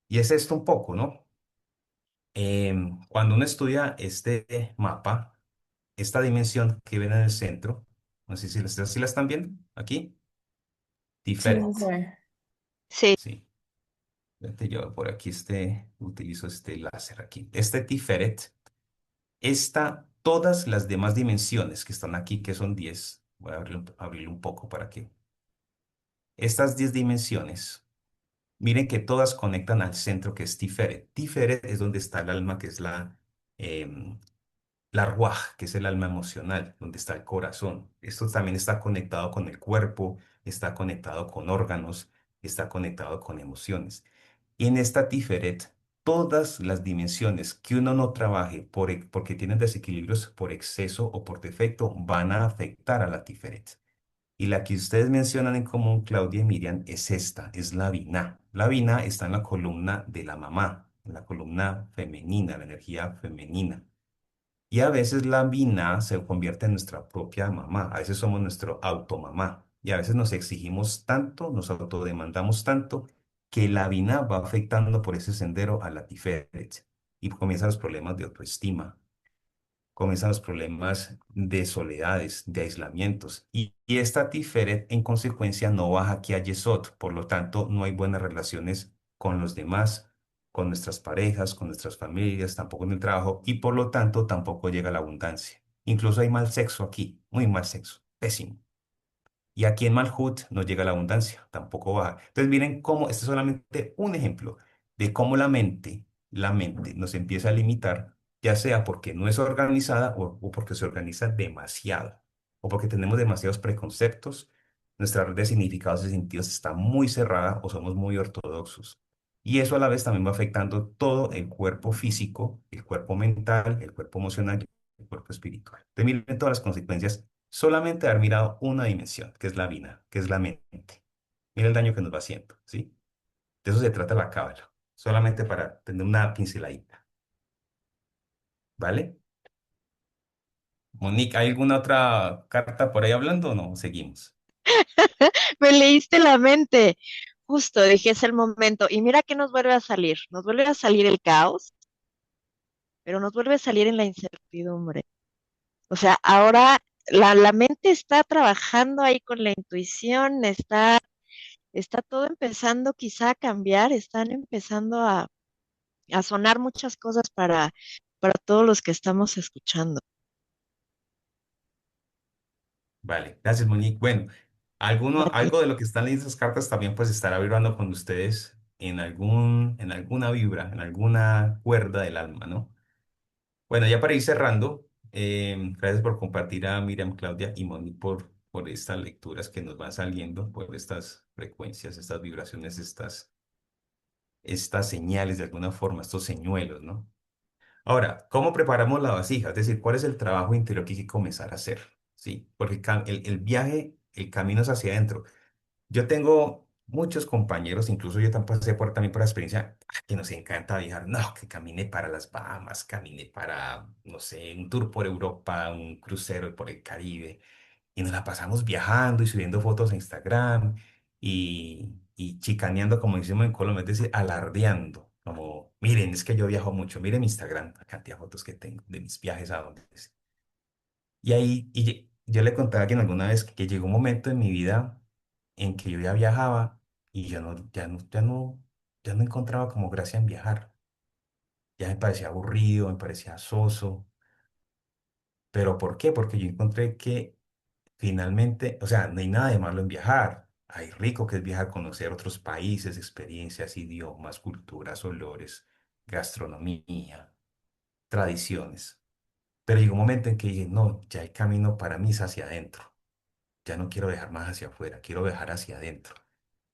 Y es esto un poco, ¿no? Cuando uno estudia este mapa, esta dimensión que ven en el centro, no sé si la están viendo aquí, Sí, sí, diferente, sí. Sí, sí. Fíjate, yo por aquí utilizo este láser aquí. Este Tiferet, todas las demás dimensiones que están aquí, que son 10, voy a abrirlo un poco para que. Estas 10 dimensiones, miren que todas conectan al centro que es Tiferet. Tiferet es donde está el alma, que es em, la Ruaj, que es el alma emocional, donde está el corazón. Esto también está conectado con el cuerpo, está conectado con órganos, está conectado con emociones. Y en esta Tiferet, todas las dimensiones que uno no trabaje porque tienen desequilibrios por exceso o por defecto van a afectar a la Tiferet. Y la que ustedes mencionan en común, Claudia y Miriam, es esta, es la Binah. La Binah está en la columna de la mamá, en la columna femenina, la energía femenina. Y a veces la Binah se convierte en nuestra propia mamá, a veces somos nuestro automamá. Y a veces nos exigimos tanto, nos autodemandamos tanto, que la Binah va afectando por ese sendero a la Tiferet. Y comienzan los problemas de autoestima, comienzan los problemas de soledades, de aislamientos. Y esta Tiferet, en consecuencia, no baja aquí a Yesod. Por lo tanto, no hay buenas relaciones con los demás, con nuestras parejas, con nuestras familias, tampoco en el trabajo. Y por lo tanto, tampoco llega la abundancia. Incluso hay mal sexo aquí, muy mal sexo, pésimo. Y aquí en Malhut no llega la abundancia, tampoco baja. Entonces miren cómo, este es solamente un ejemplo de cómo la mente nos empieza a limitar, ya sea porque no es organizada o porque se organiza demasiado, o porque tenemos demasiados preconceptos, nuestra red de significados y sentidos está muy cerrada o somos muy ortodoxos. Y eso a la vez también va afectando todo el cuerpo físico, el cuerpo mental, el cuerpo emocional y el cuerpo espiritual. Entonces miren todas las consecuencias solamente haber mirado una dimensión, que es la vida, que es la mente. Mira el daño que nos va haciendo, ¿sí? De eso se trata la cábala, solamente para tener una pinceladita, ¿vale? Monique, ¿hay alguna otra carta por ahí hablando o no? Seguimos. Me leíste la mente. Justo, dije, es el momento. Y mira que nos vuelve a salir. Nos vuelve a salir el caos, pero nos vuelve a salir en la incertidumbre. O sea, ahora la mente está trabajando ahí con la intuición, está todo empezando quizá a cambiar, están empezando a sonar muchas cosas para todos los que estamos escuchando. Vale, gracias, Monique. Bueno, A ti. algo de lo que están leyendo esas cartas también pues estará vibrando con ustedes en alguna vibra, en alguna cuerda del alma, ¿no? Bueno, ya para ir cerrando, gracias por compartir a Miriam, Claudia y Moni por estas lecturas que nos van saliendo, por estas frecuencias, estas vibraciones, estas señales de alguna forma, estos señuelos, ¿no? Ahora, ¿cómo preparamos la vasija? Es decir, ¿cuál es el trabajo interior que hay que comenzar a hacer? ¿Sí? Porque el viaje, el camino es hacia adentro. Yo tengo muchos compañeros, incluso yo también pasé también por la experiencia, que nos encanta viajar. No, que camine para las Bahamas, camine para, no sé, un tour por Europa, un crucero por el Caribe. Y nos la pasamos viajando y subiendo fotos a Instagram y chicaneando, como decimos en Colombia, es decir, alardeando. Como, miren, es que yo viajo mucho, miren mi Instagram, la cantidad de fotos que tengo de mis viajes a donde. Y ahí, yo le contaba a alguien alguna vez que llegó un momento en mi vida en que yo ya viajaba y yo ya no encontraba como gracia en viajar. Ya me parecía aburrido, me parecía soso. ¿Pero por qué? Porque yo encontré que finalmente, o sea, no hay nada de malo en viajar. Hay rico que es viajar, conocer otros países, experiencias, idiomas, culturas, olores, gastronomía, tradiciones. Pero llegó un momento en que dije, no, ya el camino para mí es hacia adentro. Ya no quiero viajar más hacia afuera, quiero viajar hacia adentro.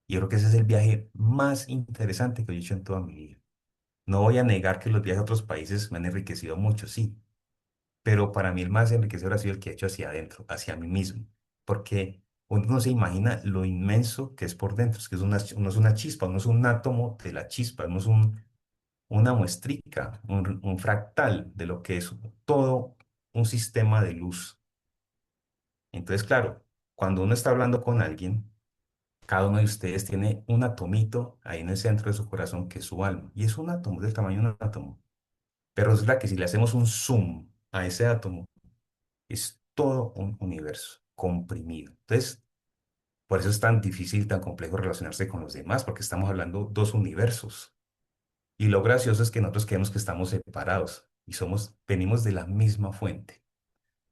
Y yo creo que ese es el viaje más interesante que yo he hecho en toda mi vida. No voy a negar que los viajes a otros países me han enriquecido mucho, sí, pero para mí el más enriquecedor ha sido el que he hecho hacia adentro, hacia mí mismo, porque uno no se imagina lo inmenso que es por dentro, es que uno es una chispa, uno es un átomo de la chispa, uno es una muestrica, un fractal de lo que es todo un sistema de luz. Entonces, claro, cuando uno está hablando con alguien, cada uno de ustedes tiene un atomito ahí en el centro de su corazón que es su alma. Y es un átomo, es del tamaño de un átomo. Pero es la que si le hacemos un zoom a ese átomo, es todo un universo comprimido. Entonces, Por eso es tan difícil, tan complejo relacionarse con los demás, porque estamos hablando dos universos. Y lo gracioso es que nosotros creemos que estamos separados y venimos de la misma fuente.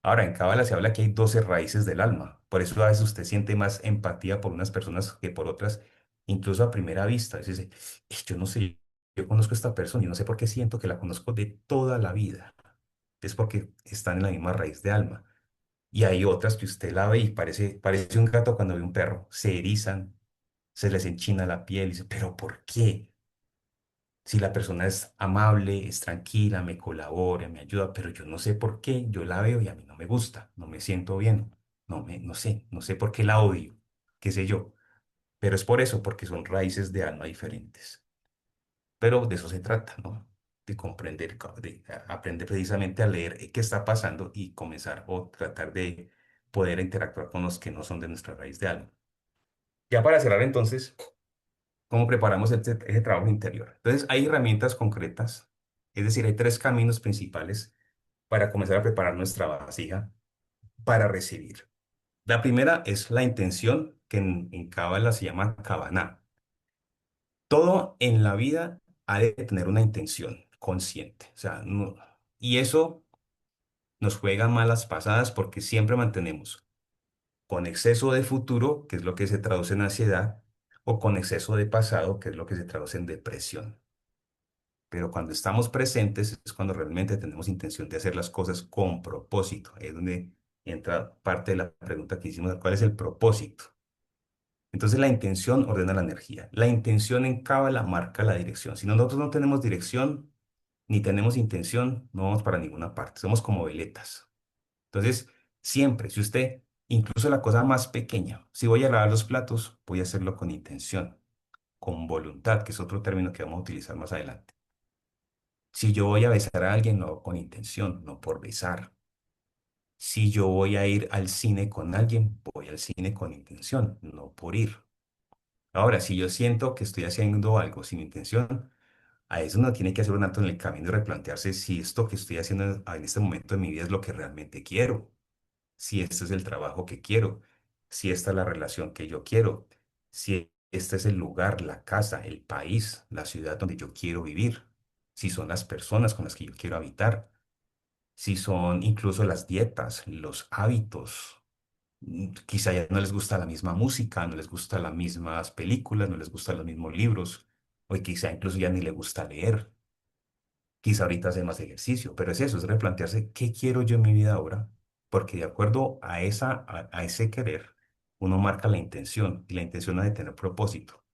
Ahora, en Cábala se habla que hay 12 raíces del alma. Por eso a veces usted siente más empatía por unas personas que por otras, incluso a primera vista. Dice, yo no sé, yo conozco a esta persona y no sé por qué siento que la conozco de toda la vida". Es porque están en la misma raíz de alma. Y hay otras que usted la ve y parece un gato cuando ve un perro. Se erizan, se les enchina la piel y dice, ¿pero por qué? Si la persona es amable, es tranquila, me colabora, me ayuda, pero yo no sé por qué, yo la veo y a mí no me gusta, no me siento bien, no sé por qué la odio, qué sé yo, pero es por eso, porque son raíces de alma diferentes. Pero de eso se trata, ¿no? De comprender, aprender precisamente a leer qué está pasando y comenzar o tratar de poder interactuar con los que no son de nuestra raíz de alma. Ya para cerrar entonces, cómo preparamos ese trabajo interior. Entonces, hay herramientas concretas, es decir, hay tres caminos principales para comenzar a preparar nuestra vasija para recibir. La primera es la intención, que en Cábala se llama Kavaná. Todo en la vida ha de tener una intención consciente. O sea, y eso nos juega malas pasadas porque siempre mantenemos con exceso de futuro, que es lo que se traduce en ansiedad, o con exceso de pasado, que es lo que se traduce en depresión. Pero cuando estamos presentes es cuando realmente tenemos intención de hacer las cosas con propósito. Es donde entra parte de la pregunta que hicimos, ¿cuál es el propósito? Entonces la intención ordena la energía. La intención en Cábala marca la dirección. Si nosotros no tenemos dirección ni tenemos intención, no vamos para ninguna parte. Somos como veletas. Entonces, siempre, si usted, incluso la cosa más pequeña, si voy a lavar los platos, voy a hacerlo con intención, con voluntad, que es otro término que vamos a utilizar más adelante. Si yo voy a besar a alguien, lo hago con intención, no por besar. Si yo voy a ir al cine con alguien, voy al cine con intención, no por ir. Ahora, si yo siento que estoy haciendo algo sin intención, a eso uno tiene que hacer un alto en el camino y replantearse si esto que estoy haciendo en este momento de mi vida es lo que realmente quiero, si este es el trabajo que quiero, si esta es la relación que yo quiero, si este es el lugar, la casa, el país, la ciudad donde yo quiero vivir, si son las personas con las que yo quiero habitar, si son incluso las dietas, los hábitos. Quizá ya no les gusta la misma música, no les gustan las mismas películas, no les gustan los mismos libros, o quizá incluso ya ni le gusta leer, quizá ahorita hace más ejercicio, pero es eso, es replantearse qué quiero yo en mi vida ahora, porque de acuerdo a ese querer, uno marca la intención, y la intención ha de tener propósito.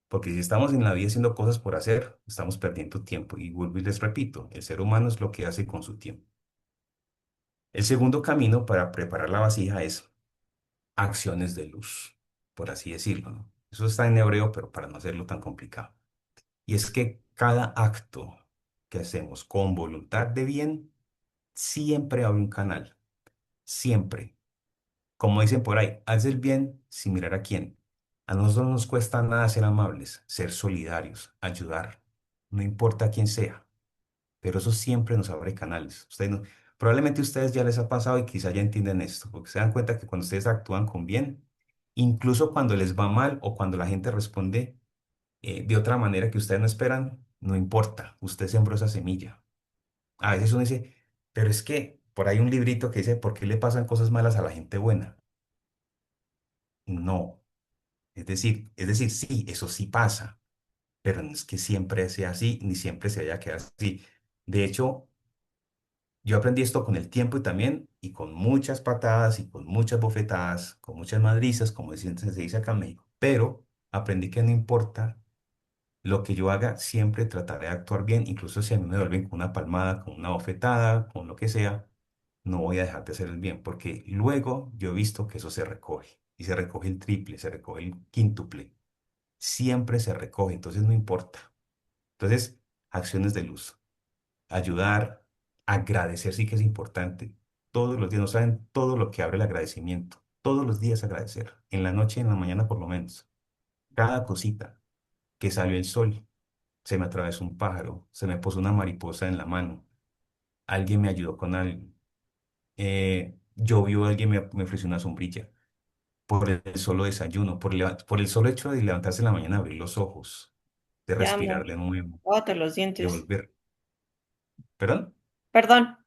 Porque si estamos en la vida haciendo cosas por hacer, estamos perdiendo tiempo. Y vuelvo y les repito, el ser humano es lo que hace con su tiempo. El segundo camino para preparar la vasija es acciones de luz, por así decirlo, ¿no? Eso está en hebreo, pero para no hacerlo tan complicado. Y es que cada acto que hacemos con voluntad de bien, siempre abre un canal, siempre. Como dicen por ahí, haz el bien sin mirar a quién. A nosotros no nos cuesta nada ser amables, ser solidarios, ayudar, no importa quién sea. Pero eso siempre nos abre canales. Probablemente a ustedes ya les ha pasado y quizá ya entienden esto, porque se dan cuenta que cuando ustedes actúan con bien, incluso cuando les va mal o cuando la gente responde de otra manera que ustedes no esperan, no importa, usted sembró esa semilla. A veces uno dice, pero es que por ahí un librito que dice, ¿por qué le pasan cosas malas a la gente buena? No, es decir, sí, eso sí pasa, pero no es que siempre sea así, ni siempre se haya quedado así. De hecho, yo aprendí esto con el tiempo y también, y con muchas patadas y con muchas bofetadas, con muchas madrizas, como se dice acá en México. Pero aprendí que no importa lo que yo haga, siempre trataré de actuar bien, incluso si a mí me vuelven con una palmada, con una bofetada, con lo que sea, no voy a dejar de hacer el bien, porque luego yo he visto que eso se recoge, y se recoge el triple, se recoge el quíntuple, siempre se recoge, entonces no importa. Entonces, acciones de luz ayudar, agradecer sí que es importante. Todos los días, no saben todo lo que abre el agradecimiento. Todos los días agradecer, en la noche y en la mañana por lo menos. Cada cosita, que salió el sol, se me atravesó un pájaro, se me puso una mariposa en la mano, alguien me ayudó con algo, llovió, alguien me ofreció una sombrilla. por el solo desayuno, por el solo hecho de levantarse en la mañana, abrir los ojos, de Ya, amor. respirar de nuevo, Lávate los de dientes. volver. ¿Perdón? Perdón.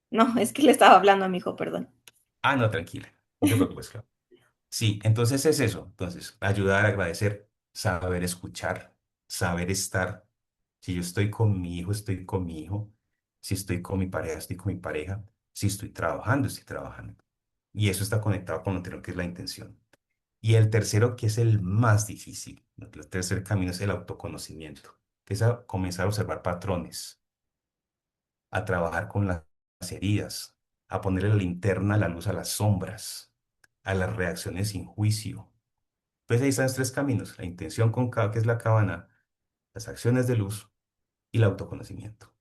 No, es que le estaba hablando a mi hijo, perdón. Ah, no, tranquila. No te preocupes, claro. Sí, entonces es eso. Entonces, ayudar, agradecer, saber escuchar, saber estar. Si yo estoy con mi hijo, estoy con mi hijo. Si estoy con mi pareja, estoy con mi pareja. Si estoy trabajando, estoy trabajando. Y eso está conectado con lo anterior, que es la intención. Y el tercero, que es el más difícil, el tercer camino es el autoconocimiento, que es comenzar a observar patrones, a trabajar con las heridas, a ponerle la linterna, la luz a las sombras, a las reacciones sin juicio. Pues ahí están los tres caminos, la intención con K, que es la cabana, las acciones de luz y el autoconocimiento.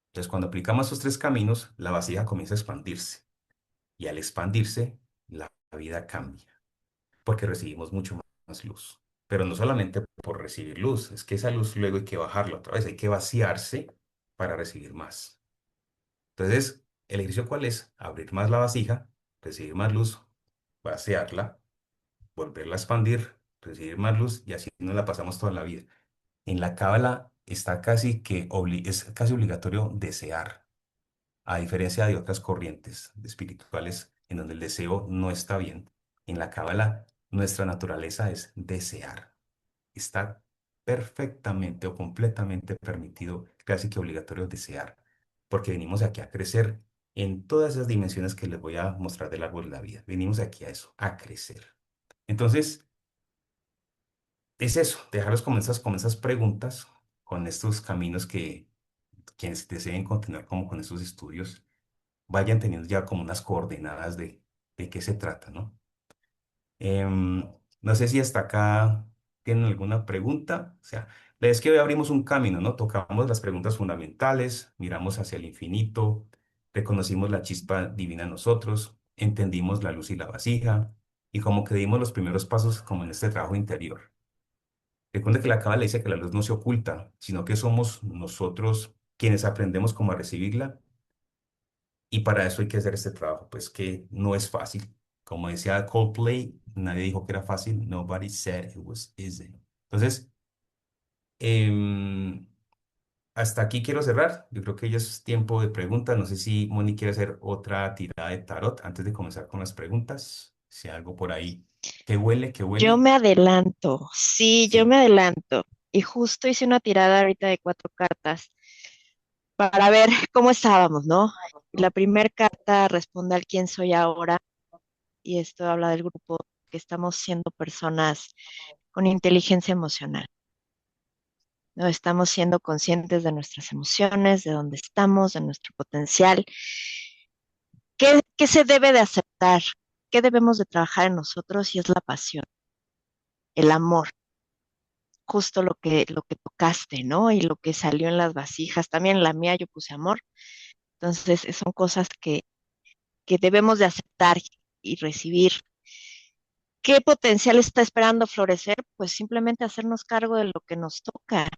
Entonces, cuando aplicamos esos tres caminos, la vasija comienza a expandirse. Y al expandirse, la vida cambia, porque recibimos mucho más luz. Pero no solamente por recibir luz, es que esa luz luego hay que bajarla otra vez, hay que vaciarse para recibir más. Entonces, ¿el ejercicio cuál es? Abrir más la vasija, recibir más luz, vaciarla, volverla a expandir, recibir más luz y así nos la pasamos toda la vida. En la cábala está casi que es casi obligatorio desear, a diferencia de otras corrientes espirituales en donde el deseo no está bien. En la cábala nuestra naturaleza es desear. Está perfectamente o completamente permitido, casi que obligatorio desear, porque venimos aquí a crecer en todas esas dimensiones que les voy a mostrar del árbol de la vida. Venimos aquí a eso, a crecer. Entonces, es eso, dejarlos con esas preguntas, con estos caminos que quienes deseen continuar como con estos estudios, vayan teniendo ya como unas coordenadas de qué se trata, ¿no? No sé si hasta acá tienen alguna pregunta. O sea, es que hoy abrimos un camino, ¿no? Tocamos las preguntas fundamentales, miramos hacia el infinito, reconocimos la chispa divina en nosotros, entendimos la luz y la vasija, y como que dimos los primeros pasos como en este trabajo interior. Recuerda que la Cábala dice que la luz no se oculta, sino que somos nosotros quienes aprendemos cómo a recibirla y para eso hay que hacer este trabajo, pues que no es fácil. Como decía Coldplay, nadie dijo que era fácil. Nobody said it was easy. Entonces, em, hasta aquí quiero cerrar. Yo creo que ya es tiempo de preguntas. No sé si Moni quiere hacer otra tirada de tarot antes de comenzar con las preguntas. Si hay algo por ahí que huele, que Yo huele. me adelanto, sí, yo Sí. me adelanto. Y justo hice una tirada ahorita de 4 cartas para ver cómo estábamos, ¿no? Y la primera carta responde al quién soy ahora, y esto habla del grupo que estamos siendo personas con inteligencia emocional, ¿no? Estamos siendo conscientes de nuestras emociones, de dónde estamos, de nuestro potencial. ¿Qué se debe de aceptar? ¿Qué debemos de trabajar en nosotros? Y es la pasión, el amor, justo lo que tocaste, ¿no? Y lo que salió en las vasijas. También en la mía yo puse amor. Entonces, son cosas que debemos de aceptar y recibir. ¿Qué potencial está esperando florecer? Pues simplemente hacernos cargo de lo que nos toca,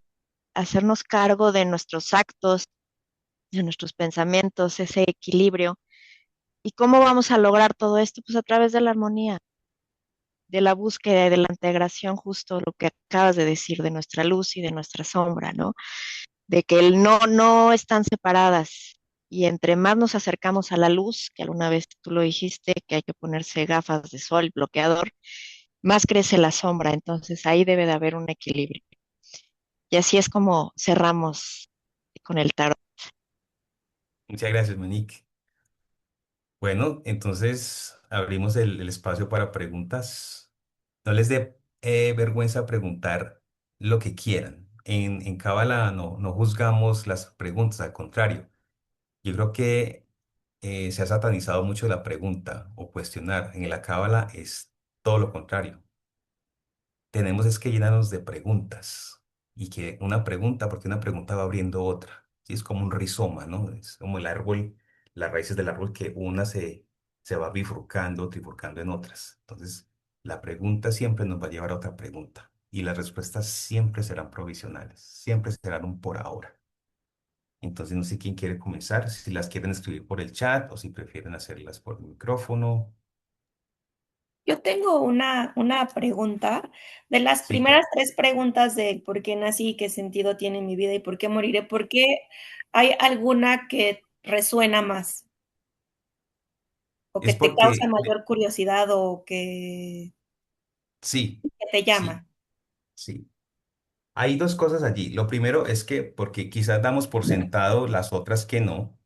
hacernos cargo de nuestros actos, de nuestros pensamientos, ese equilibrio. ¿Y cómo vamos a lograr todo esto? Pues a través de la armonía, de la búsqueda y de la integración, justo lo que acabas de decir, de nuestra luz y de nuestra sombra, ¿no? De que el no están separadas. Y entre más nos acercamos a la luz, que alguna vez tú lo dijiste, que hay que ponerse gafas de sol, bloqueador, más crece la sombra. Entonces ahí debe de haber un equilibrio. Y así es como cerramos con el tarot. Muchas gracias, Monique. Bueno, entonces abrimos el espacio para preguntas. No les dé vergüenza preguntar lo que quieran. En Cábala no juzgamos las preguntas, al contrario. Yo creo que se ha satanizado mucho la pregunta o cuestionar. En la Cábala es todo lo contrario. Tenemos es que llenarnos de preguntas y que una pregunta, porque una pregunta va abriendo otra. Sí, es como un rizoma, ¿no? Es como el árbol, las raíces del árbol que una se va bifurcando, trifurcando en otras. Entonces, la pregunta siempre nos va a llevar a otra pregunta y las respuestas siempre serán provisionales, siempre serán un por ahora. Entonces, no sé quién quiere comenzar, si las quieren escribir por el chat o si prefieren hacerlas por el micrófono. Yo tengo una pregunta. De las Sí, primeras claro. tres preguntas de por qué nací, qué sentido tiene mi vida y por qué moriré, ¿por qué hay alguna que resuena más o que Es te causa porque, mayor curiosidad o sí, que te sí, llama? sí. Hay dos cosas allí. Lo primero es que porque quizás damos por sentado las otras que no,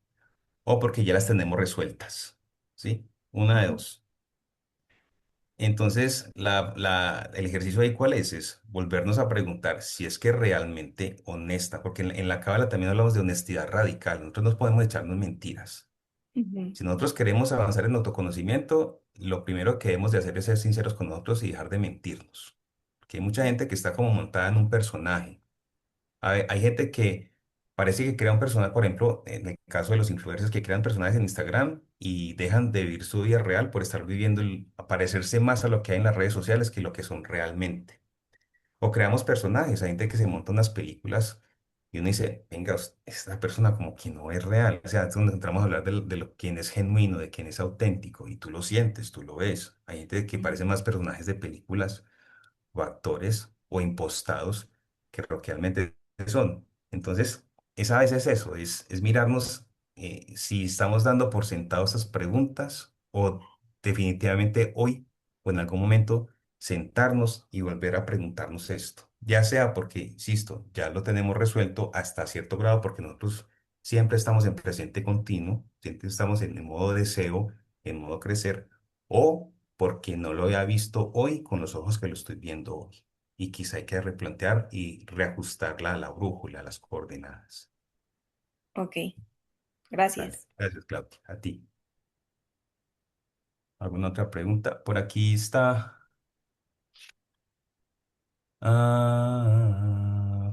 o porque ya las tenemos resueltas, ¿sí? Una de Ujú, dos. Entonces, el ejercicio ahí, ¿cuál es? Es volvernos a preguntar si es que realmente honesta, porque en la cábala también hablamos de honestidad radical. Nosotros no podemos echarnos mentiras. ujú, Si nosotros queremos avanzar en autoconocimiento, lo primero que debemos de hacer es ser sinceros con nosotros y dejar de mentirnos. Porque hay mucha gente que está como montada en un personaje. Hay gente que parece que crea un personaje, por ejemplo, en el caso de los influencers que crean personajes en Instagram y dejan de vivir su vida real por estar viviendo, parecerse más a lo que hay en las redes sociales que lo que son realmente. O creamos personajes, hay gente que se monta unas películas y uno dice, venga, esta persona como que no es real. O sea, es donde entramos a hablar quién es genuino, de quién es auténtico, y tú lo sientes, tú lo ves. Hay gente que parece más personajes de películas o actores o impostados que lo que realmente son. Entonces, esa vez es eso, es mirarnos si estamos dando por sentado esas preguntas o definitivamente hoy o en algún momento sentarnos y volver a preguntarnos esto. Ya sea porque, insisto, ya lo tenemos resuelto hasta cierto grado porque nosotros siempre estamos en presente continuo, siempre estamos en modo deseo, en modo crecer, o porque no lo había visto hoy con los ojos que lo estoy viendo hoy. Y quizá hay que replantear y reajustarla a la brújula, a las coordenadas. ok, Dale, gracias. gracias, Claudia. A ti. ¿Alguna otra pregunta? Por aquí está.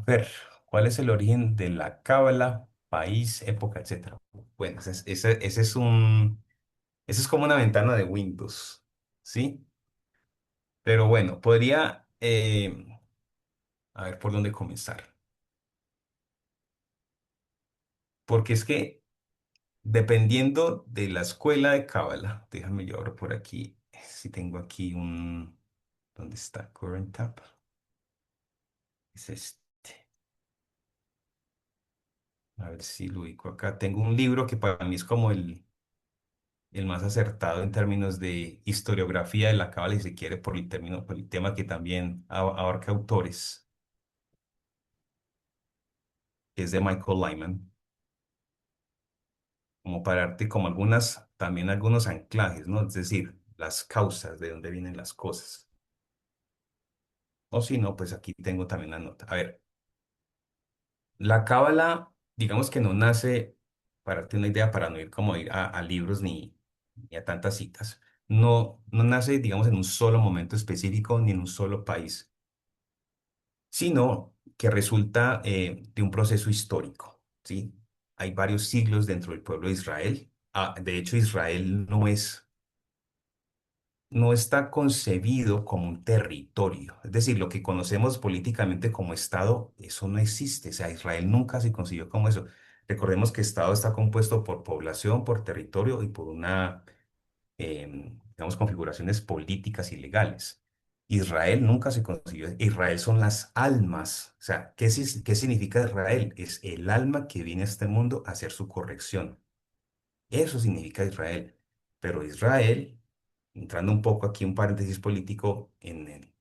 Fer, ¿cuál es el origen de la cábala, país, época, etcétera? Bueno, ese es como una ventana de Windows, ¿sí? Pero bueno, podría, a ver por dónde comenzar. Porque es que dependiendo de la escuela de cábala, déjame yo abro por aquí, si tengo aquí ¿dónde está? Current Tab. Es este. A ver si lo ubico acá. Tengo un libro que para mí es como el más acertado en términos de historiografía de la cábala, si se quiere, por el tema que también abarca autores, que es de Michael Lyman, como para darte como también algunos anclajes, ¿no? Es decir, las causas de dónde vienen las cosas. O si no, pues aquí tengo también la nota. A ver, la cábala, digamos que no nace, para darte una idea, para no ir como ir a libros ni a tantas citas, no nace, digamos, en un solo momento específico ni en un solo país, sino que resulta de un proceso histórico, ¿sí? Hay varios siglos dentro del pueblo de Israel. De hecho, Israel no está concebido como un territorio. Es decir, lo que conocemos políticamente como Estado, eso no existe. O sea, Israel nunca se concibió como eso. Recordemos que Estado está compuesto por población, por territorio y por digamos, configuraciones políticas y legales. Israel nunca se concibió. Israel son las almas. O sea, ¿qué significa Israel? Es el alma que viene a este mundo a hacer su corrección. Eso significa Israel. Pero Israel, entrando un poco aquí un paréntesis político, en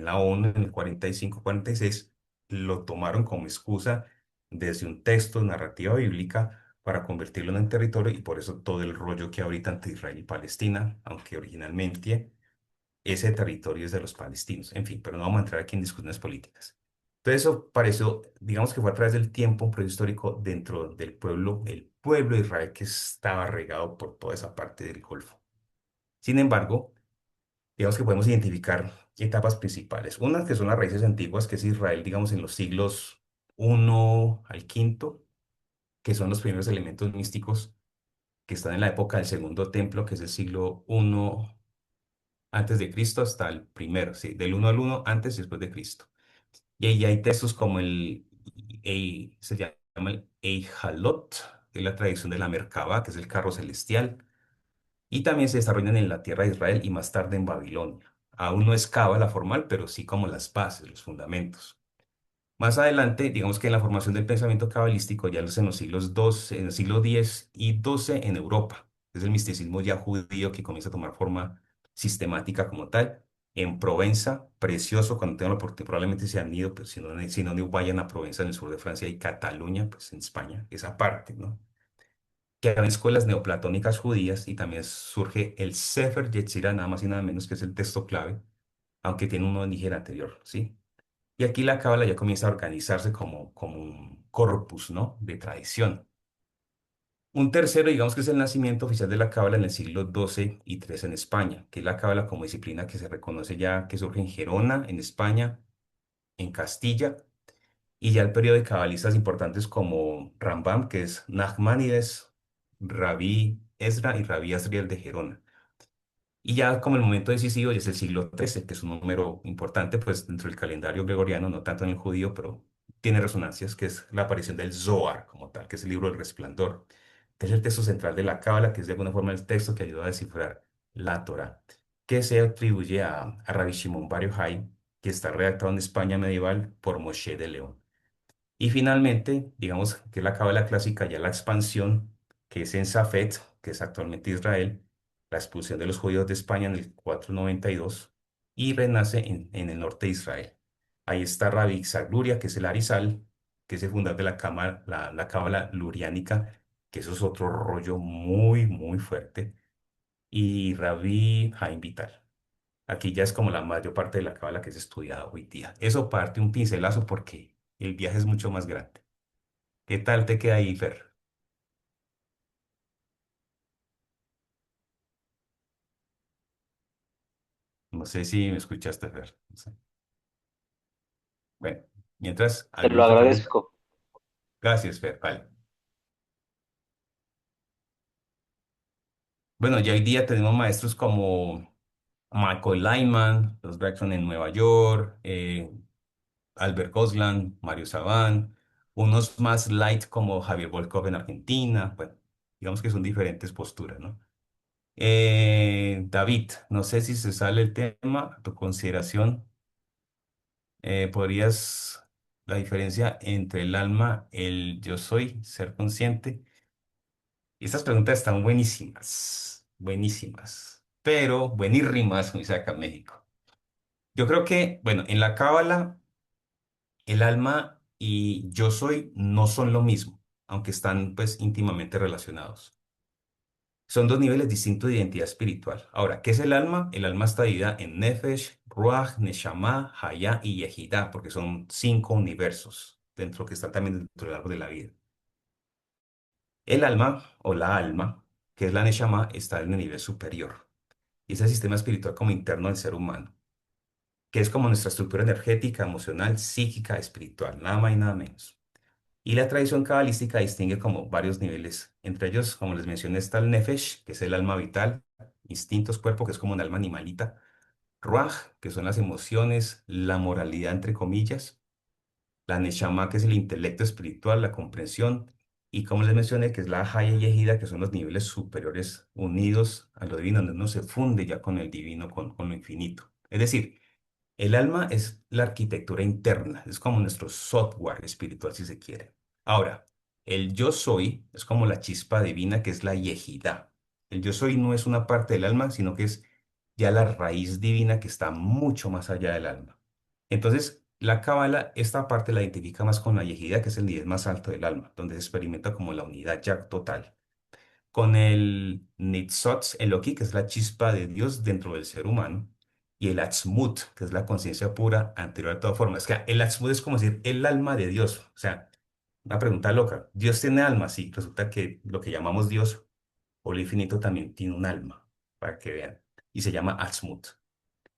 la ONU en el 45-46, lo tomaron como excusa desde un texto, narrativa bíblica, para convertirlo en un territorio y por eso todo el rollo que hay ahorita entre Israel y Palestina, aunque originalmente ese territorio es de los palestinos. En fin, pero no vamos a entrar aquí en discusiones políticas. Entonces eso pareció, digamos que fue a través del tiempo, un proceso histórico dentro del pueblo, el pueblo de Israel que estaba regado por toda esa parte del Golfo. Sin embargo, digamos que podemos identificar etapas principales. Unas que son las raíces antiguas, que es Israel, digamos, en los siglos I al V, que son los primeros elementos místicos que están en la época del Segundo Templo, que es el siglo I antes de Cristo hasta el primero, sí, del uno al uno antes y después de Cristo. Y ahí hay textos como se llama el Eijalot, que es la tradición de la Merkabah, que es el carro celestial. y también se desarrollan en la tierra de Israel y más tarde en Babilonia. Aún no es cábala formal, pero sí como las bases, los fundamentos. Más adelante, digamos que en la formación del pensamiento cabalístico, ya en los siglos XII, en el siglo X y XII en Europa, es el misticismo ya judío que comienza a tomar forma sistemática como tal. En Provenza, precioso, cuando tengan la oportunidad, probablemente se han ido, pero si no vayan a Provenza en el sur de Francia y Cataluña, pues en España, esa parte, ¿no? Que había escuelas neoplatónicas judías y también surge el Sefer Yetzirah, nada más y nada menos que es el texto clave, aunque tiene uno en Níger anterior, ¿sí? Y aquí la cábala ya comienza a organizarse como un corpus, ¿no? De tradición. Un tercero, digamos que es el nacimiento oficial de la cábala en el siglo XII y XIII en España, que es la cábala como disciplina que se reconoce ya que surge en Gerona, en España, en Castilla, y ya el periodo de cabalistas importantes como Rambam, que es Nachmanides, Rabí Ezra y Rabí Asriel de Gerona. Y ya como el momento decisivo ya es el siglo XIII, que es un número importante pues dentro del calendario gregoriano, no tanto en el judío, pero tiene resonancias, que es la aparición del Zohar como tal, que es el libro del resplandor, que es el texto central de la Cábala, que es de alguna forma el texto que ayuda a descifrar la Torá, que se atribuye a Rabbi Shimon Bar Yochai, que está redactado en España medieval por Moshe de León. Y finalmente, digamos que la cábala clásica, ya la expansión, que es en Safed, que es actualmente Israel, la expulsión de los judíos de España en el 492 y renace en el norte de Israel. Ahí está Rabbi Isaac Luria, que es el Arizal, que es el fundador de la cábala luriánica, que eso es otro rollo muy, muy fuerte, y Rabbi Haim Vital. Aquí ya es como la mayor parte de la cábala que es estudiada hoy día. Eso parte un pincelazo porque el viaje es mucho más grande. ¿Qué tal te queda ahí, Fer? No sé si me escuchaste, Fer. No sé. Bueno, mientras, Te lo ¿alguna otra pregunta? agradezco. Gracias, Fer. Vale. Bueno, ya hoy día tenemos maestros como Michael Lyman, los Braxton en Nueva York, Albert Goslan, Mario Sabán, unos más light como Javier Volkov en Argentina. Bueno, digamos que son diferentes posturas, ¿no? David, no sé si se sale el tema, a tu consideración. ¿Podrías la diferencia entre el alma, el yo soy, ser consciente? Estas preguntas están buenísimas, buenísimas, pero buenírrimas, como dice acá en México. Yo creo que, bueno, en la Cábala, el alma y yo soy no son lo mismo, aunque están pues íntimamente relacionados. Son dos niveles distintos de identidad espiritual. Ahora, ¿qué es el alma? El alma está dividida en Nefesh, Ruach, Neshama, Hayá y Yehidá, porque son cinco universos dentro que están también dentro del árbol de la vida. El alma o la alma, que es la Neshama, está en el nivel superior. Y es el sistema espiritual como interno del ser humano, que es como nuestra estructura energética, emocional, psíquica, espiritual, nada más y nada menos. Y la tradición cabalística distingue como varios niveles. Entre ellos, como les mencioné, está el Nefesh, que es el alma vital, instintos, cuerpo, que es como un alma animalita, Ruach, que son las emociones, la moralidad, entre comillas, la Neshama, que es el intelecto espiritual, la comprensión, y como les mencioné, que es la Haya y Ejida, que son los niveles superiores unidos a lo divino, donde uno se funde ya con el divino, con lo infinito. Es decir, el alma es la arquitectura interna, es como nuestro software espiritual, si se quiere. Ahora, el yo soy es como la chispa divina que es la yejidá. El yo soy no es una parte del alma, sino que es ya la raíz divina que está mucho más allá del alma. Entonces, la cábala, esta parte la identifica más con la yejidá, que es el nivel más alto del alma, donde se experimenta como la unidad ya total con el Nitzotz Eloki, que es la chispa de Dios dentro del ser humano, y el Atzmut, que es la conciencia pura anterior a toda forma. Es que el Atzmut es como decir el alma de Dios. O sea, una pregunta loca. ¿Dios tiene alma? Sí, resulta que lo que llamamos Dios o el infinito también tiene un alma, para que vean, y se llama Atzmut.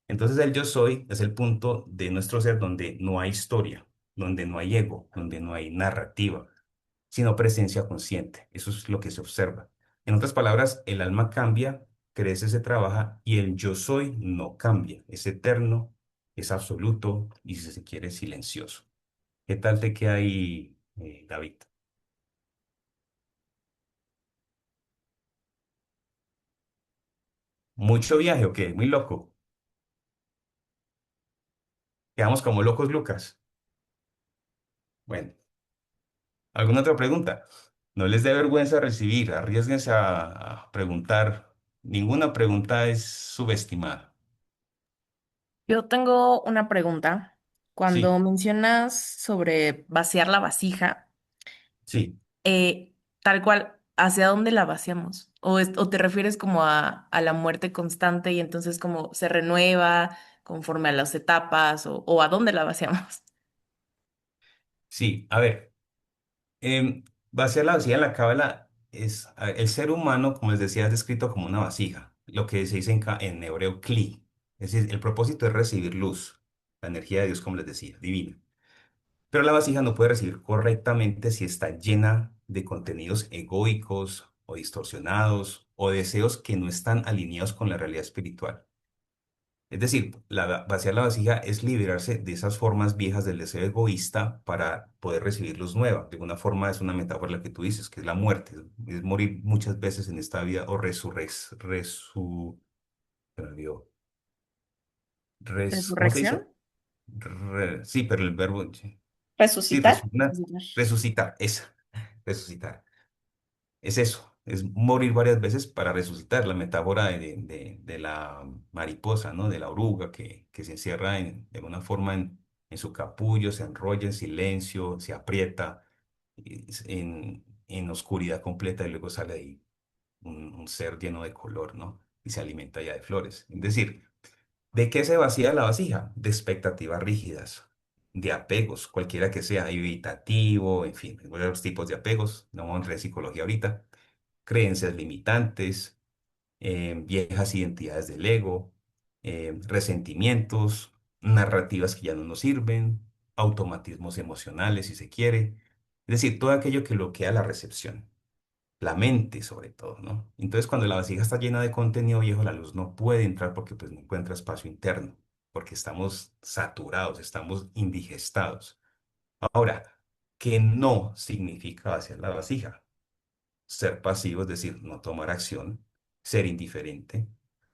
Entonces el yo soy es el punto de nuestro ser donde no hay historia, donde no hay ego, donde no hay narrativa, sino presencia consciente. Eso es lo que se observa. En otras palabras, el alma cambia, crece, se trabaja y el yo soy no cambia. Es eterno, es absoluto y si se quiere silencioso. ¿Qué tal te queda ahí, David? ¿Mucho viaje o qué? Muy loco. Quedamos como locos, Lucas. Bueno, ¿alguna otra pregunta? No les dé vergüenza recibir, arriesguense a preguntar. Ninguna pregunta es subestimada. Yo tengo una pregunta. Cuando Sí, mencionas sobre vaciar la vasija, sí. tal cual, ¿hacia dónde la vaciamos? ¿O te refieres como a la muerte constante y entonces como se renueva conforme a las etapas o a dónde la vaciamos? Sí, a ver, vaciar la vasija en la cábala es, el ser humano, como les decía, es descrito como una vasija, lo que se dice en hebreo kli. Es decir, el propósito es recibir luz, la energía de Dios, como les decía, divina. Pero la vasija no puede recibir correctamente si está llena de contenidos egoicos o distorsionados o deseos que no están alineados con la realidad espiritual. Es decir, vaciar la vasija es liberarse de esas formas viejas del deseo egoísta para poder recibir luz nueva. De alguna forma es una metáfora la que tú dices, que es la muerte, es morir muchas veces en esta vida o se me olvidó. ¿Cómo se ¿Resurrección? dice? Sí, pero el verbo, sí, Resucitar. Resucitar. resucitar, resucitar. Es eso, es morir varias veces para resucitar, la metáfora de la mariposa, ¿no? De la oruga que se encierra de alguna forma en su capullo, se enrolla en silencio, se aprieta en oscuridad completa y luego sale ahí un ser lleno de color, ¿no? Y se alimenta ya de flores. Es decir, ¿de qué se vacía la vasija? De expectativas rígidas, de apegos, cualquiera que sea, evitativo, en fin, hay varios tipos de apegos, no vamos a entrar en psicología ahorita, creencias limitantes, viejas identidades del ego, resentimientos, narrativas que ya no nos sirven, automatismos emocionales, si se quiere. Es decir, todo aquello que bloquea la recepción, la mente sobre todo, ¿no? Entonces, cuando la vasija está llena de contenido viejo, la luz no puede entrar porque pues no encuentra espacio interno, porque estamos saturados, estamos indigestados. Ahora, ¿qué no significa vaciar la vasija? Ser pasivo, es decir, no tomar acción, ser indiferente,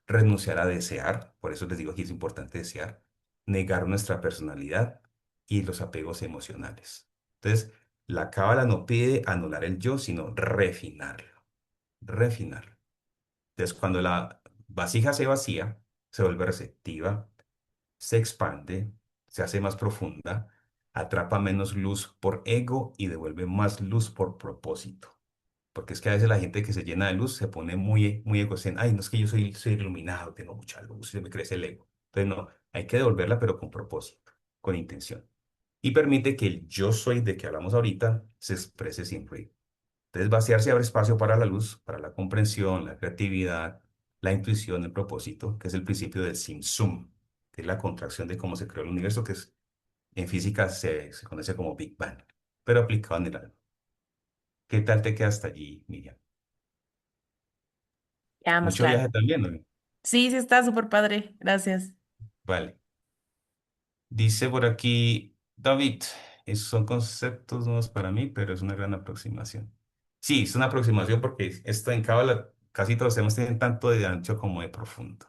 renunciar a desear, por eso les digo que es importante desear, negar nuestra personalidad y los apegos emocionales. Entonces, la cábala no pide anular el yo, sino refinarlo, refinarlo. Entonces, cuando la vasija se vacía, se vuelve receptiva, se expande, se hace más profunda, atrapa menos luz por ego y devuelve más luz por propósito. Porque es que a veces la gente que se llena de luz se pone muy egocéntrica. Ay, no es que yo soy iluminado, tengo mucha luz, se me crece el ego. Entonces, no, hay que devolverla, pero con propósito, con intención. Y permite que el yo soy de que hablamos ahorita se exprese sin ruido. Entonces, vaciarse abre espacio para la luz, para la comprensión, la creatividad, la intuición, el propósito, que es el principio del Sim-Sum, que es la contracción de cómo se creó el universo, que es, en física se conoce como Big Bang, pero aplicado en el alma. ¿Qué tal te queda hasta allí, Miriam? Ya, más Mucho claro. viaje también, ¿no? Sí, sí, está súper padre. Gracias. Vale. Dice por aquí, David, esos son conceptos nuevos para mí, pero es una gran aproximación. Sí, es una aproximación porque esto en Cábala, casi todos los temas tienen tanto de ancho como de profundo.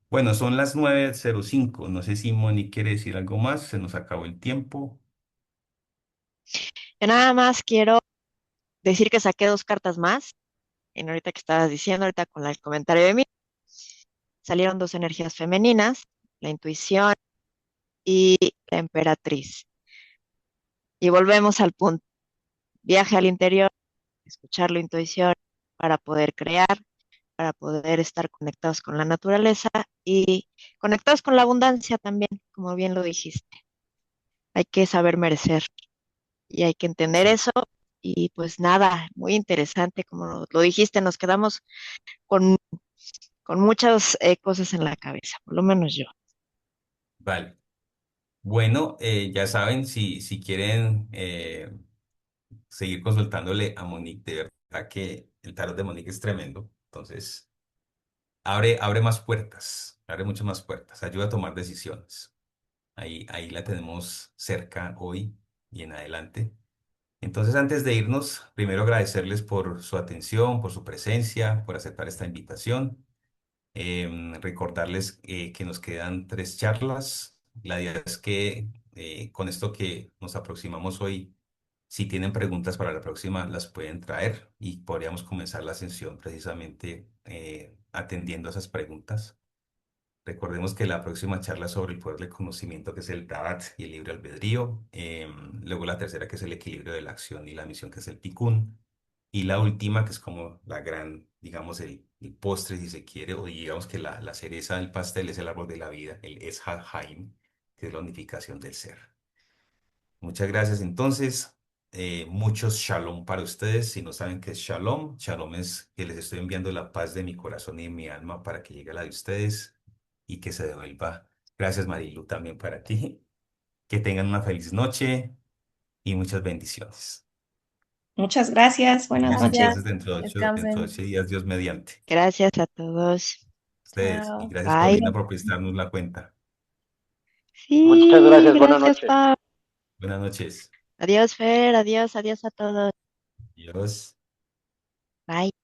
Bueno, son las 9:05. No sé si Moni quiere decir algo más. Se nos acabó el tiempo. Yo nada más quiero decir que saqué dos cartas más. En ahorita que estabas diciendo, ahorita con el comentario de mí, salieron dos energías femeninas, la intuición y la emperatriz. Y volvemos al punto, viaje al interior, escuchar la intuición para poder crear, para poder estar conectados con la naturaleza y conectados con la abundancia también, como bien lo dijiste. Hay que saber merecer y hay que entender Sí. eso. Y pues nada, muy interesante, como lo dijiste, nos quedamos con, con muchas cosas en la cabeza, por lo menos yo. Vale. Bueno, ya saben, si quieren seguir consultándole a Monique, de verdad que el tarot de Monique es tremendo. Entonces, abre más puertas, abre muchas más puertas, ayuda a tomar decisiones. Ahí la tenemos cerca hoy y en adelante. Entonces, antes de irnos, primero agradecerles por su atención, por su presencia, por aceptar esta invitación. Recordarles que nos quedan 3 charlas. La idea es que con esto que nos aproximamos hoy, si tienen preguntas para la próxima, las pueden traer y podríamos comenzar la sesión precisamente atendiendo a esas preguntas. Recordemos que la próxima charla es sobre el poder del conocimiento, que es el Da'at y el libre albedrío. Luego la tercera, que es el equilibrio de la acción y la misión, que es el Tikkun. Y la última, que es como la gran, digamos, el postre, si se quiere, o digamos que la cereza del pastel es el árbol de la vida, el Es Haim, que es la unificación del ser. Muchas gracias. Entonces, muchos shalom para ustedes. Si no saben qué es shalom, shalom es que les estoy enviando la paz de mi corazón y de mi alma para que llegue a la de ustedes y que se devuelva. Gracias, Marilu, también para ti. Que tengan una feliz noche y muchas bendiciones. Muchas gracias. Buenas Síganse noches. entonces Gracias. dentro de Descansen. 8 días, Dios mediante. Gracias a todos. Ustedes. Y Chao. gracias, Bye. Corina, por prestarnos la cuenta. Muchas Sí, gracias, buenas gracias, noches. Pau. Buenas noches. Adiós, Fer. Adiós, adiós a todos. Adiós. Bye.